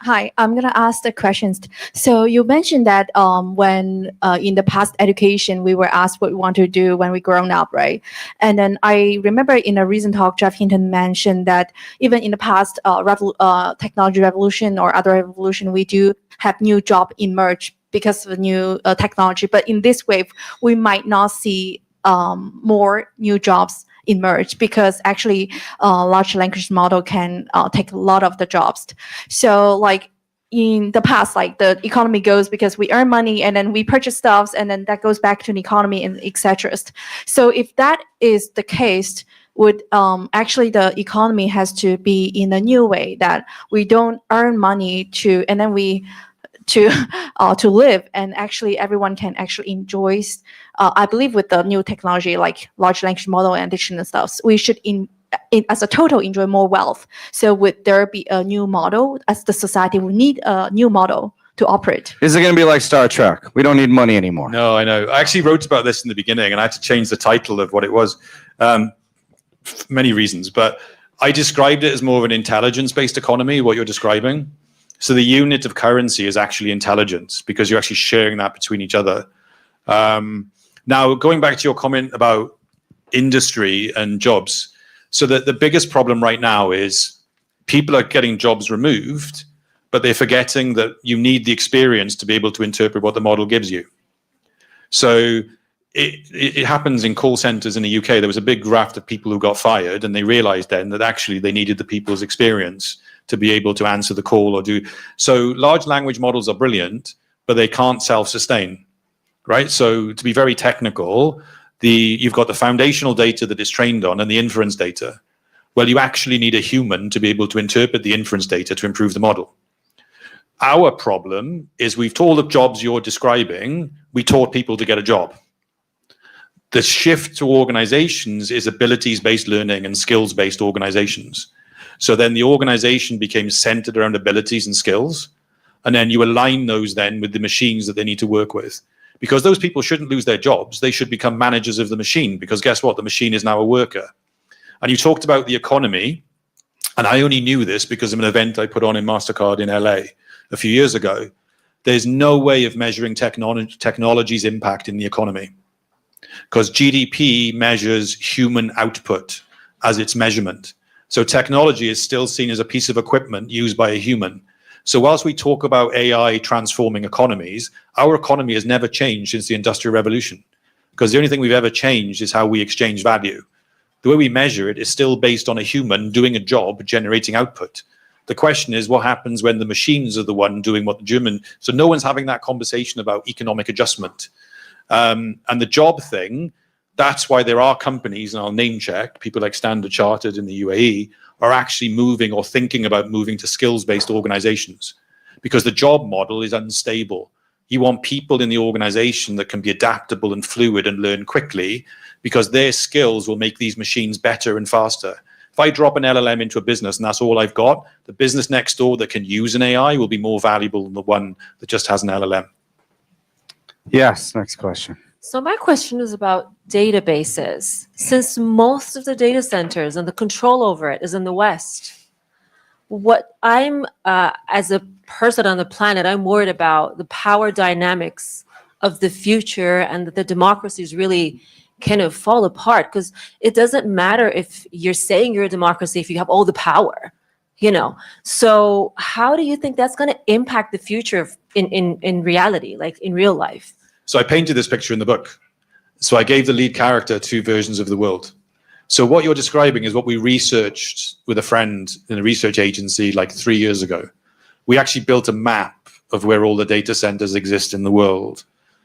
[SPEAKER 13] Hi, I'm gonna ask the questions. So you mentioned that when in the past education we were asked what we want to do when we grown up, right? And then I remember in a recent talk, Jeff Hinton mentioned that even in the past technology revolution or other revolution, we do have new job emerge because of new technology. But in this wave, we might not see more new jobs emerge because actually large language model can take a lot of the jobs. So like in the past, like the economy goes because we earn money and then we purchase stuff and then that goes back to the economy and etc. So if that is the case, would actually the economy has to be in a new way that we don't earn money to and then we to live, and actually everyone can actually enjoy. I believe with the new technology like large language model and additional stuff, we should as a total enjoy more wealth. So would there be a new model as the society will need a new model to operate?
[SPEAKER 1] Is it going to be like Star Trek? We don't need money anymore.
[SPEAKER 10] No, I know. I actually wrote about this in the beginning and I had to change the title of what it was for many reasons, but I described it as more of an intelligence-based economy, what you're describing. So the unit of currency is actually intelligence because you're actually sharing that between each other. Now, going back to your comment about industry and jobs, so that the biggest problem right now is people are getting jobs removed, but they're forgetting that you need the experience to be able to interpret what the model gives you. So it happens in call centers in the UK. There was a big raft of people who got fired and they realized then that actually they needed the people's experience to be able to answer the call or do. So large language models are brilliant, but they can't self-sustain, right? So to be very technical, you've got the foundational data that it's trained on and the inference data. Well, you actually need a human to be able to interpret the inference data to improve the model. Our problem is we've told the jobs you're describing, we taught people to get a job. The shift to organizations is abilities-based learning and skills-based organizations. So then the organization became centered around abilities and skills. And then you align those then with the machines that they need to work with. Because those people shouldn't lose their jobs. They should become managers of the machine because guess what? The machine is now a worker. And you talked about the economy. And I only knew this because of an event I put on in Mastercard in LA a few years ago. There's no way of measuring technology's impact in the economy. Because GDP measures human output as its measurement. So technology is still seen as a piece of equipment used by a human. So whilst we talk about AI transforming economies, our economy has never changed since the Industrial Revolution, because the only thing we've ever changed is how we exchange value. The way we measure it is still based on a human doing a job, generating output. The question is, what happens when the machines are the one doing what the German... So no one's having that conversation about economic adjustment. And the job thing, that's why there are companies, and I'll name check, people like Standard Chartered in the UAE, are actually moving or thinking about moving to skills-based organizations, because the job model is unstable. You want people in the organization that can be adaptable and fluid and learn quickly, because their skills will make these machines better and faster. If I drop an LLM into a business and that's all I've got, the business next door that can use an AI will be more valuable than the one that just has an LLM.
[SPEAKER 1] Yes, next question.
[SPEAKER 14] So my question is about databases. Since most of the data centers and the control over it is in the West, what I'm, as a person on the planet, I'm worried about the power dynamics of the future, and that the democracies really kind of fall apart, because it doesn't matter if you're saying you're a democracy if you have all the power, you know. So how do you think that's going to impact the future in reality, like in real life?
[SPEAKER 10] So I painted this picture in the book. So I gave the lead character 2 versions of the world. So what you're describing is what we researched with a friend in a research agency like 3 years ago. We actually built a map of where all the data centers exist in the world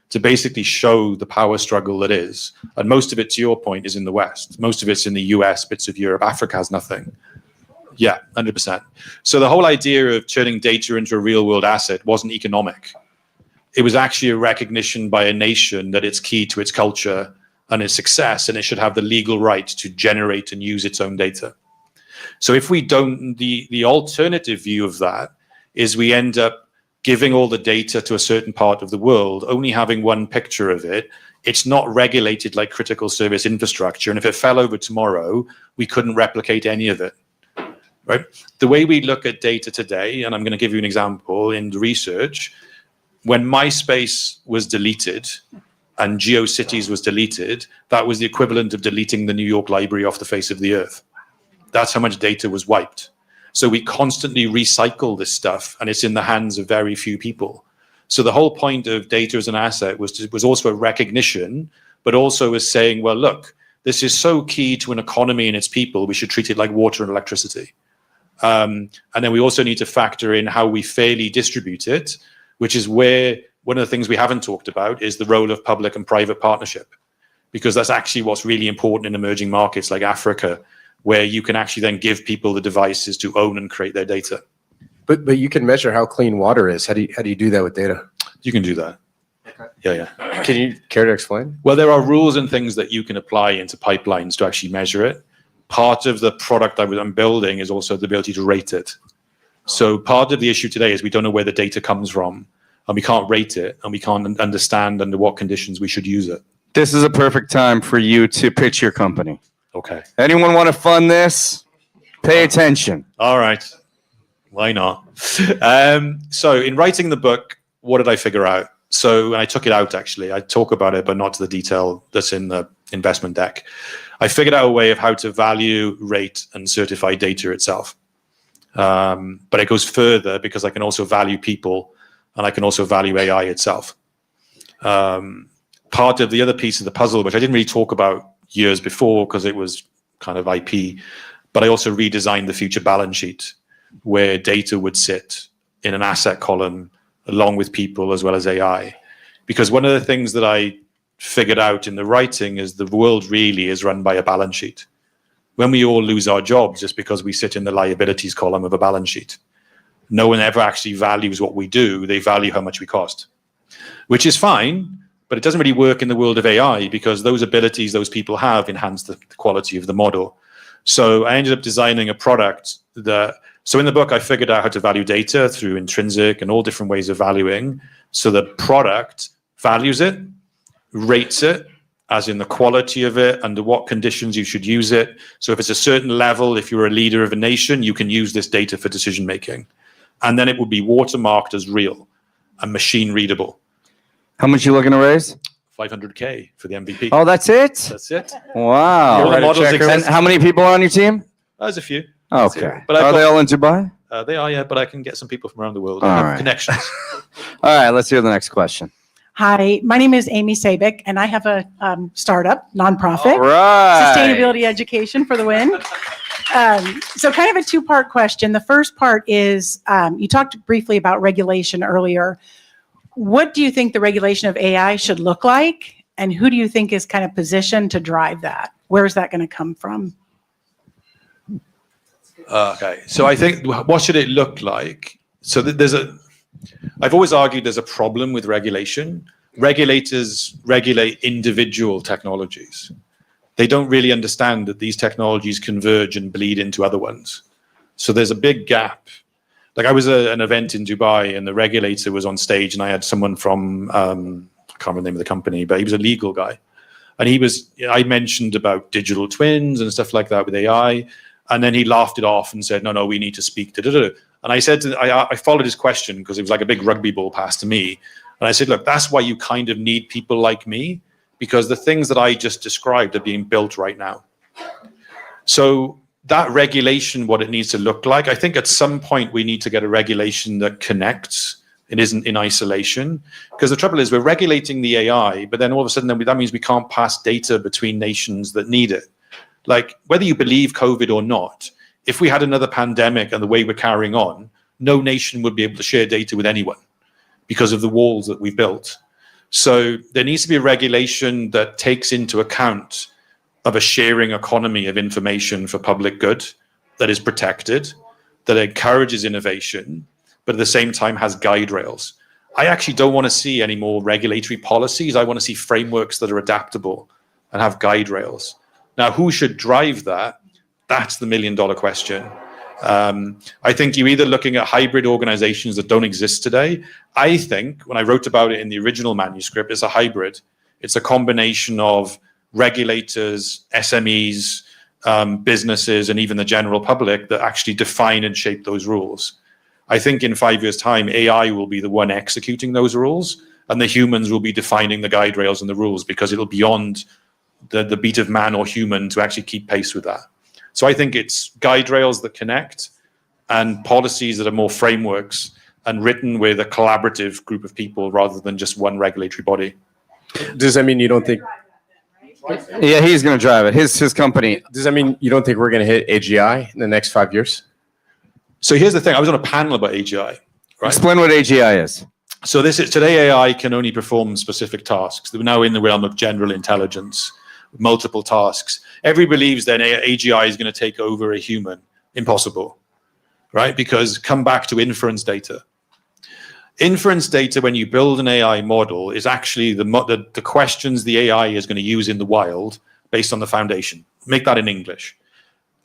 [SPEAKER 10] to basically show the power struggle that is. And most of it, to your point, is in the West. Most of it's in the US, bits of Europe. Africa has nothing. Yeah, 100%. So the whole idea of turning data into a real world asset wasn't economic. It was actually a recognition by a nation that it's key to its culture and its success, and it should have the legal right to generate and use its own data. So if we don't, the alternative view of that is we end up giving all the data to a certain part of the world, only having one picture of it. It's not regulated like critical service infrastructure. And if it fell over tomorrow, we couldn't replicate any of it, right? The way we look at data today, and I'm going to give you an example in the research, when MySpace was deleted and GeoCities was deleted, that was the equivalent of deleting the New York Library off the face of the earth. That's how much data was wiped. So we constantly recycle this stuff, and it's in the hands of very few people. So the whole point of data as an asset was also a recognition, but also as saying, well, look, this is so key to an economy and its people, we should treat it like water and electricity. And then we also need to factor in how we fairly distribute it, which is where one of the things we haven't talked about is the role of public and private partnership, because that's actually what's really important in emerging markets like Africa, where you can actually then give people the devices to own and create their data.
[SPEAKER 9] But you can measure how clean water is. How do you do that with data?
[SPEAKER 10] You can do that. Okay. Yeah.
[SPEAKER 9] Can you care to explain?
[SPEAKER 10] Well, there are rules and things that you can apply into pipelines to actually measure it. Part of the product I'm building is also the ability to rate it. So part of the issue today is we don't know where the data comes from, and we can't rate it, and we can't understand under what conditions we should use it.
[SPEAKER 1] This is a perfect time for you to pitch your company.
[SPEAKER 10] Okay.
[SPEAKER 1] Anyone want to fund this? Pay attention.
[SPEAKER 10] All right. Why not? So in writing the book, what did I figure out? So I took it out, actually. I talk about it, but not to the detail that's in the investment deck. I figured out a way of how to value, rate, and certify data itself. But it goes further because I can also value people, and I can also value AI itself. Part of the other piece of the puzzle, which I didn't really talk about years before because it was kind of IP, but I also redesigned the future balance sheet where data would sit in an asset column along with people as well as AI. Because one of the things that I figured out in the writing is the world really is run by a balance sheet. When we all lose our jobs, it's because we sit in the liabilities column of a balance sheet. No one ever actually values what we do. They value how much we cost, which is fine. But it doesn't really work in the world of AI because those abilities those people have enhance the quality of the model. So I ended up designing a product so in the book, I figured out how to value data through intrinsic and all different ways of valuing. So the product values it, rates it, as in the quality of it, under what conditions you should use it. So if it's a certain level, if you're a leader of a nation, you can use this data for decision making. And then it will be watermarked as real and machine readable.
[SPEAKER 1] How much you looking to raise?
[SPEAKER 10] 500K for the MVP.
[SPEAKER 1] Oh, that's it?
[SPEAKER 10] That's it.
[SPEAKER 1] Wow.
[SPEAKER 10] All the models
[SPEAKER 1] And how many people are on your team?
[SPEAKER 10] There's a few.
[SPEAKER 1] Okay.
[SPEAKER 10] But I've
[SPEAKER 1] Are
[SPEAKER 10] got-
[SPEAKER 1] they all in Dubai?
[SPEAKER 10] They are, yeah, but I can get some people from around the world.
[SPEAKER 1] All
[SPEAKER 10] I have
[SPEAKER 1] right.
[SPEAKER 10] connections.
[SPEAKER 1] All right, let's hear the next question.
[SPEAKER 15] Hi, my name is Amy Sabick, and I have a startup, nonprofit,
[SPEAKER 1] All right.
[SPEAKER 15] sustainability education for the win. So kind of a two-part question. The first part is, you talked briefly about regulation earlier. What do you think the regulation of AI should look like? And who do you think is kind of positioned to drive that? Where is that going to come from?
[SPEAKER 10] Okay, so I think what should it look like? So I've always argued there's a problem with regulation. Regulators regulate individual technologies. They don't really understand that these technologies converge and bleed into other ones. So there's a big gap. Like I was at an event in Dubai and the regulator was on stage and I had someone from, I can't remember the name of the company, but he was a legal guy. And I mentioned about digital twins and stuff like that with AI. And then he laughed it off and said, no, we need to speak. And I said, I followed his question because it was like a big rugby ball pass to me. And I said, look, that's why you kind of need people like me, because the things that I just described are being built right now. So that regulation, what it needs to look like, I think at some point we need to get a regulation that connects and isn't in isolation. Because the trouble is we're regulating the AI, but then all of a sudden that means we can't pass data between nations that need it. Like whether you believe COVID or not, if we had another pandemic and the way we're carrying on, no nation would be able to share data with anyone because of the walls that we've built. So there needs to be a regulation that takes into account of a sharing economy of information for public good that is protected, that encourages innovation, but at the same time has guide rails. I actually don't want to see any more regulatory policies. I want to see frameworks that are adaptable and have guide rails. Now, who should drive that? That's the million-dollar question. I think you're either looking at hybrid organizations that don't exist today. I think when I wrote about it in the original manuscript, it's a hybrid. It's a combination of regulators, SMEs, businesses, and even the general public that actually define and shape those rules. I think in 5 years' time, AI will be the one executing those rules, and the humans will be defining the guide rails and the rules because it'll be beyond the beat of man or human to actually keep pace with that. So I think it's guide rails that connect and policies that are more frameworks and written with a collaborative group of people rather than just one regulatory body.
[SPEAKER 9] Does that mean you don't think?
[SPEAKER 1] Yeah, he's going to drive it. His company.
[SPEAKER 9] Does that mean you don't think we're going to hit AGI in the next 5 years?
[SPEAKER 10] So here's the thing. I was on a panel about AGI. Right?
[SPEAKER 1] Explain what AGI is.
[SPEAKER 10] So today AI can only perform specific tasks. They're now in the realm of general intelligence, multiple tasks. Everybody believes that AGI is going to take over a human. Impossible, right? Because come back to inference data. Inference data, when you build an AI model, is actually the questions the AI is going to use in the wild based on the foundation. Make that in English.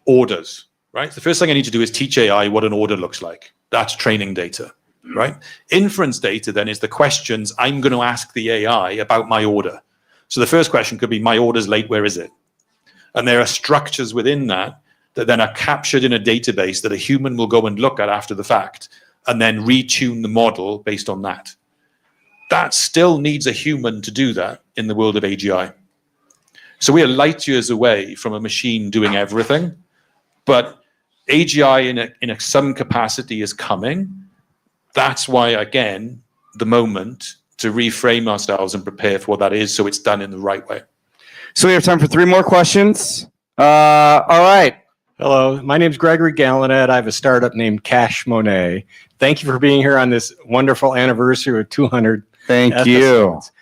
[SPEAKER 10] Orders, right? The first thing I need to do is teach AI what an order looks like. That's training data, right? Inference data then is the questions I'm going to ask the AI about my order. So the first question could be, my order's late, where is it? And there are structures within that then are captured in a database that a human will go and look at after the fact and then retune the model based on that. That still needs a human to do that in the world of AGI. So we are light years away from a machine doing everything, but AGI in some capacity is coming. That's why, again, the moment to reframe ourselves and prepare for what that is so it's done in the right way.
[SPEAKER 1] So we have time for 3 more questions. All right.
[SPEAKER 16] Hello, my name is Gregory Gallanet. I have a startup named Cash Monet. Thank you for being here on this wonderful anniversary with 200
[SPEAKER 1] Thank
[SPEAKER 16] episodes.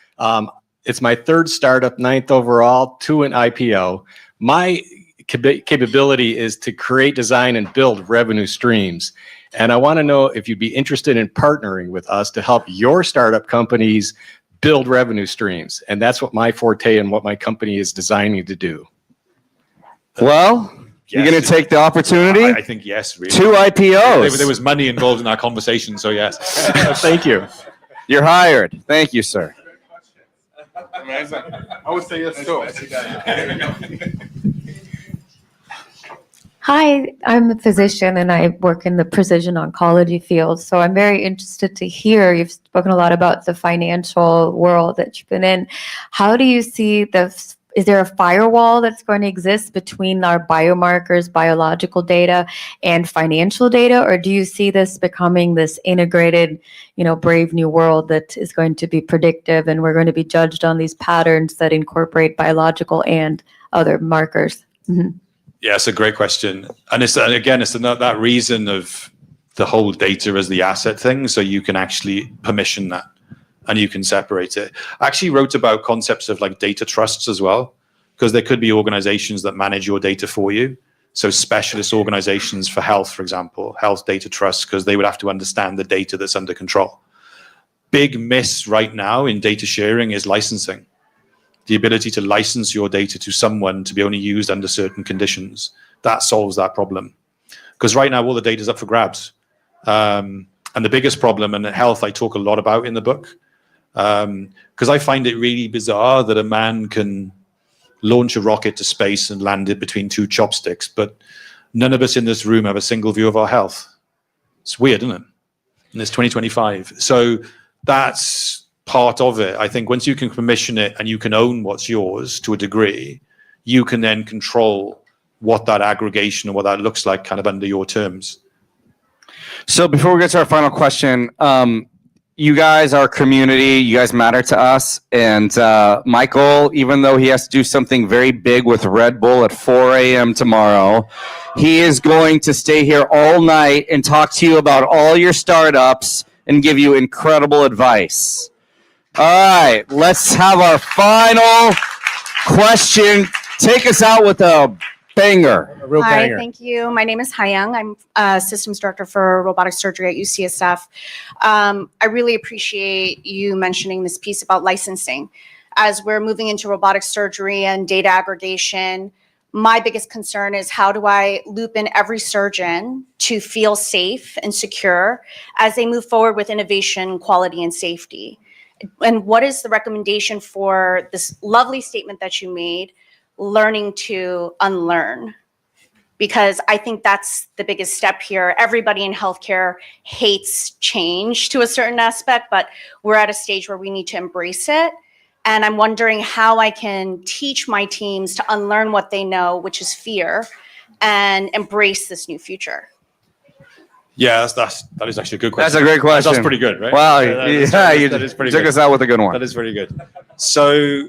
[SPEAKER 16] It's my 3rd startup, 9th overall, 2 in IPO. My capability is to create, design, and build revenue streams. And I want to know if you'd be interested in partnering with us to help your startup companies build revenue streams. And that's what my forte and what my company is designing to do.
[SPEAKER 1] Well, you're going to take the opportunity?
[SPEAKER 10] I think yes, really.
[SPEAKER 1] 2 IPOs.
[SPEAKER 10] There was money involved in our conversation, so yes.
[SPEAKER 16] Thank you.
[SPEAKER 1] You're hired. Thank you, sir.
[SPEAKER 7] Amazing. I would say yes too.
[SPEAKER 17] Hi, I'm a physician and I work in the precision oncology field. So I'm very interested to hear, you've spoken a lot about the financial world that you've been in. How do you see the is there a firewall that's going to exist between our biomarkers, biological data, and financial data? Or do you see this becoming this integrated, brave new world that is going to be predictive, and we're going to be judged on these patterns that incorporate biological and other markers? Mm-hmm.
[SPEAKER 10] Yeah, it's a great question. And it's that reason of the whole data as the asset thing, so you can actually permission that and you can separate it. I actually wrote about concepts of like data trusts as well, because there could be organizations that manage your data for you. So specialist organizations for health, for example, health data trusts, because they would have to understand the data that's under control. Big miss right now in data sharing is licensing. The ability to license your data to someone to be only used under certain conditions. That solves that problem. Because right now all the data is up for grabs. And the biggest problem in health I talk a lot about in the book, because I find it really bizarre that a man can launch a rocket to space and land it between two chopsticks, but none of us in this room have a single view of our health. It's weird, isn't it? And it's 2025. So that's part of it. I think once you can permission it and you can own what's yours to a degree, you can then control what that aggregation and what that looks like kind of under your terms.
[SPEAKER 1] So before we get to our final question, you guys are community. You guys matter to us. And Michael, even though he has to do something very big with Red Bull at 4 a.m. tomorrow, he is going to stay here all night and talk to you about all your startups and give you incredible advice. All right, let's have our final question. Take us out with a banger.
[SPEAKER 18] A real banger. Hi, thank you. My name is Hayoung. I'm Systems Director for Robotic Surgery at UCSF. I really appreciate you mentioning this piece about licensing. As we're moving into robotic surgery and data aggregation, my biggest concern is how do I loop in every surgeon to feel safe and secure as they move forward with innovation, quality, and safety? And what is the recommendation for this lovely statement that you made, learning to unlearn? Because I think that's the biggest step here. Everybody in healthcare hates change to a certain aspect, but we're at a stage where we need to embrace it. And I'm wondering how I can teach my teams to unlearn what they know, which is fear, and embrace this new future.
[SPEAKER 10] Yeah, that is actually a good question.
[SPEAKER 1] That's a great question.
[SPEAKER 10] That's pretty good, right?
[SPEAKER 1] Wow,
[SPEAKER 10] that is pretty
[SPEAKER 1] took
[SPEAKER 10] good.
[SPEAKER 1] us out with a good one.
[SPEAKER 10] That is very good. So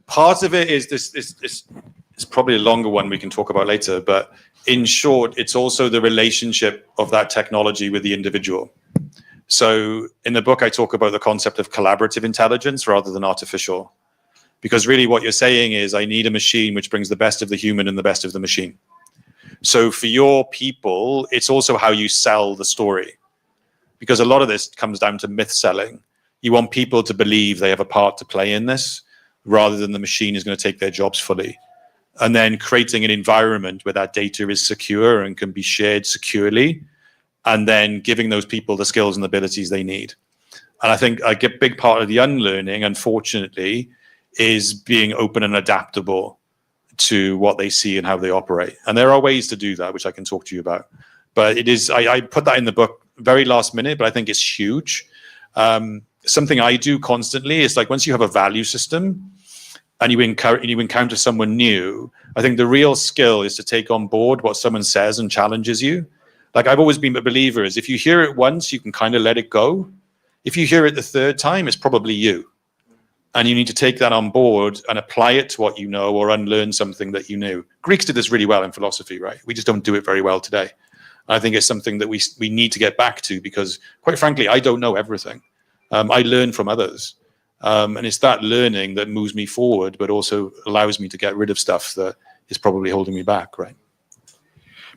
[SPEAKER 10] part of it is this it's probably a longer one we can talk about later, but in short, it's also the relationship of that technology with the individual. So in the book, I talk about the concept of collaborative intelligence rather than artificial, because really what you're saying is I need a machine which brings the best of the human and the best of the machine. So for your people, it's also how you sell the story, because a lot of this comes down to myth selling. You want people to believe they have a part to play in this rather than the machine is going to take their jobs fully. And then creating an environment where that data is secure and can be shared securely, and then giving those people the skills and abilities they need. And I think a big part of the unlearning, unfortunately, is being open and adaptable to what they see and how they operate. And there are ways to do that, which I can talk to you about. But it is, I put that in the book very last minute, but I think it's huge. Something I do constantly is like once you have a value system and you encounter someone new, I think the real skill is to take on board what someone says and challenges you. Like I've always been a believer is if you hear it once, you can kind of let it go. If you hear it the third time, it's probably you. And you need to take that on board and apply it to what you know or unlearn something that you knew. Greeks did this really well in philosophy, right? We just don't do it very well today. I think it's something that we need to get back to because, quite frankly, I don't know everything. I learn from others. And it's that learning that moves me forward, but also allows me to get rid of stuff that is probably holding me back, right?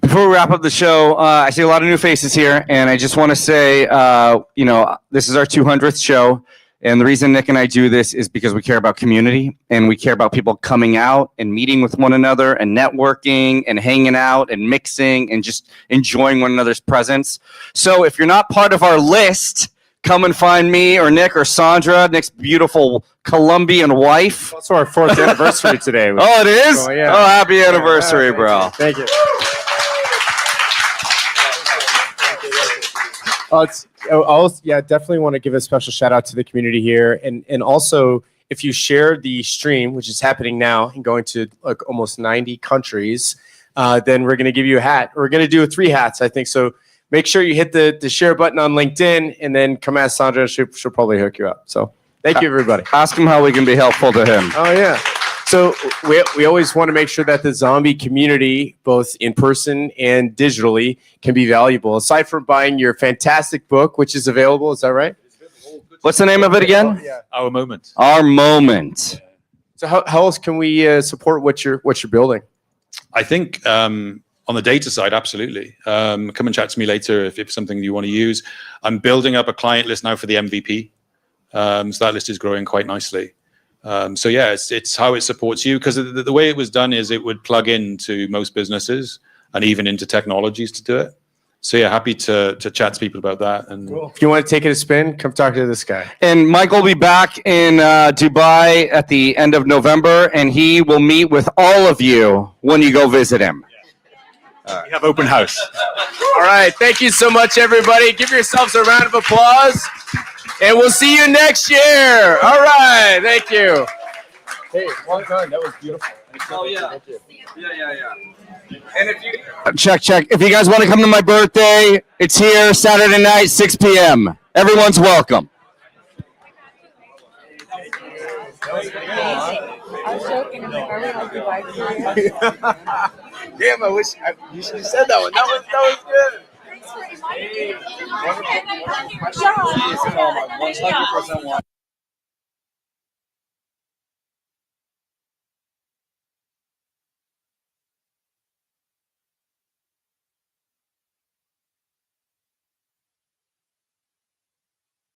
[SPEAKER 1] Before we wrap up the show, I see a lot of new faces here, and I just want to say, this is our 200th show. And the reason Nick and I do this is because we care about community and we care about people coming out and meeting with one another and networking and hanging out and mixing and just enjoying one another's presence. So if you're not part of our list, come and find me or Nick or Sandra, Nick's beautiful Colombian wife.
[SPEAKER 9] It's our 4th anniversary today.
[SPEAKER 1] Oh, it is?
[SPEAKER 9] So, yeah.
[SPEAKER 1] Oh, happy anniversary, bro.
[SPEAKER 9] Thank you. Definitely want to give a special shout out to the community here, and also if you share the stream, which is happening now and going to like almost 90 countries, then we're going to give you a hat. We're going to do 3 hats, I think. So make sure you hit the share button on LinkedIn and then come ask Sandra. She'll probably hook you up. So thank you, everybody.
[SPEAKER 1] Ask him how we can be helpful to him.
[SPEAKER 9] Oh, yeah. So we always want to make sure that the zombie community, both in person and digitally, can be valuable. Aside from buying your fantastic book, which is available, is that right?
[SPEAKER 1] What's the name of it again?
[SPEAKER 10] Our moment.
[SPEAKER 1] Our Moment.
[SPEAKER 9] So how else can we support what you're building?
[SPEAKER 10] I think on the data side, absolutely. Come and chat to me later if something you want to use. I'm building up a client list now for the MVP. So that list is growing quite nicely. So yeah, it's how it supports you, because the way it was done is it would plug into most businesses and even into technologies to do it. So yeah, happy to chat to people about that. And
[SPEAKER 9] If you want to take it a spin, come talk to this guy.
[SPEAKER 1] And Mike will be back in Dubai at the end of November, and he will meet with all of you when you go visit him.
[SPEAKER 10] we have open house.
[SPEAKER 9] All right. Thank you so much, everybody. Give yourselves a round of applause. And we'll see you next year. All right. Thank you. Hey, well done. That was beautiful.
[SPEAKER 1] Oh, yeah. Thank you. Yeah. And if you check. If you guys want to come to my birthday, it's here Saturday night, 6 p.m. Everyone's welcome.
[SPEAKER 9] Damn, I wish you should have said that one. That was good.
[SPEAKER 19] Thanks for inviting me.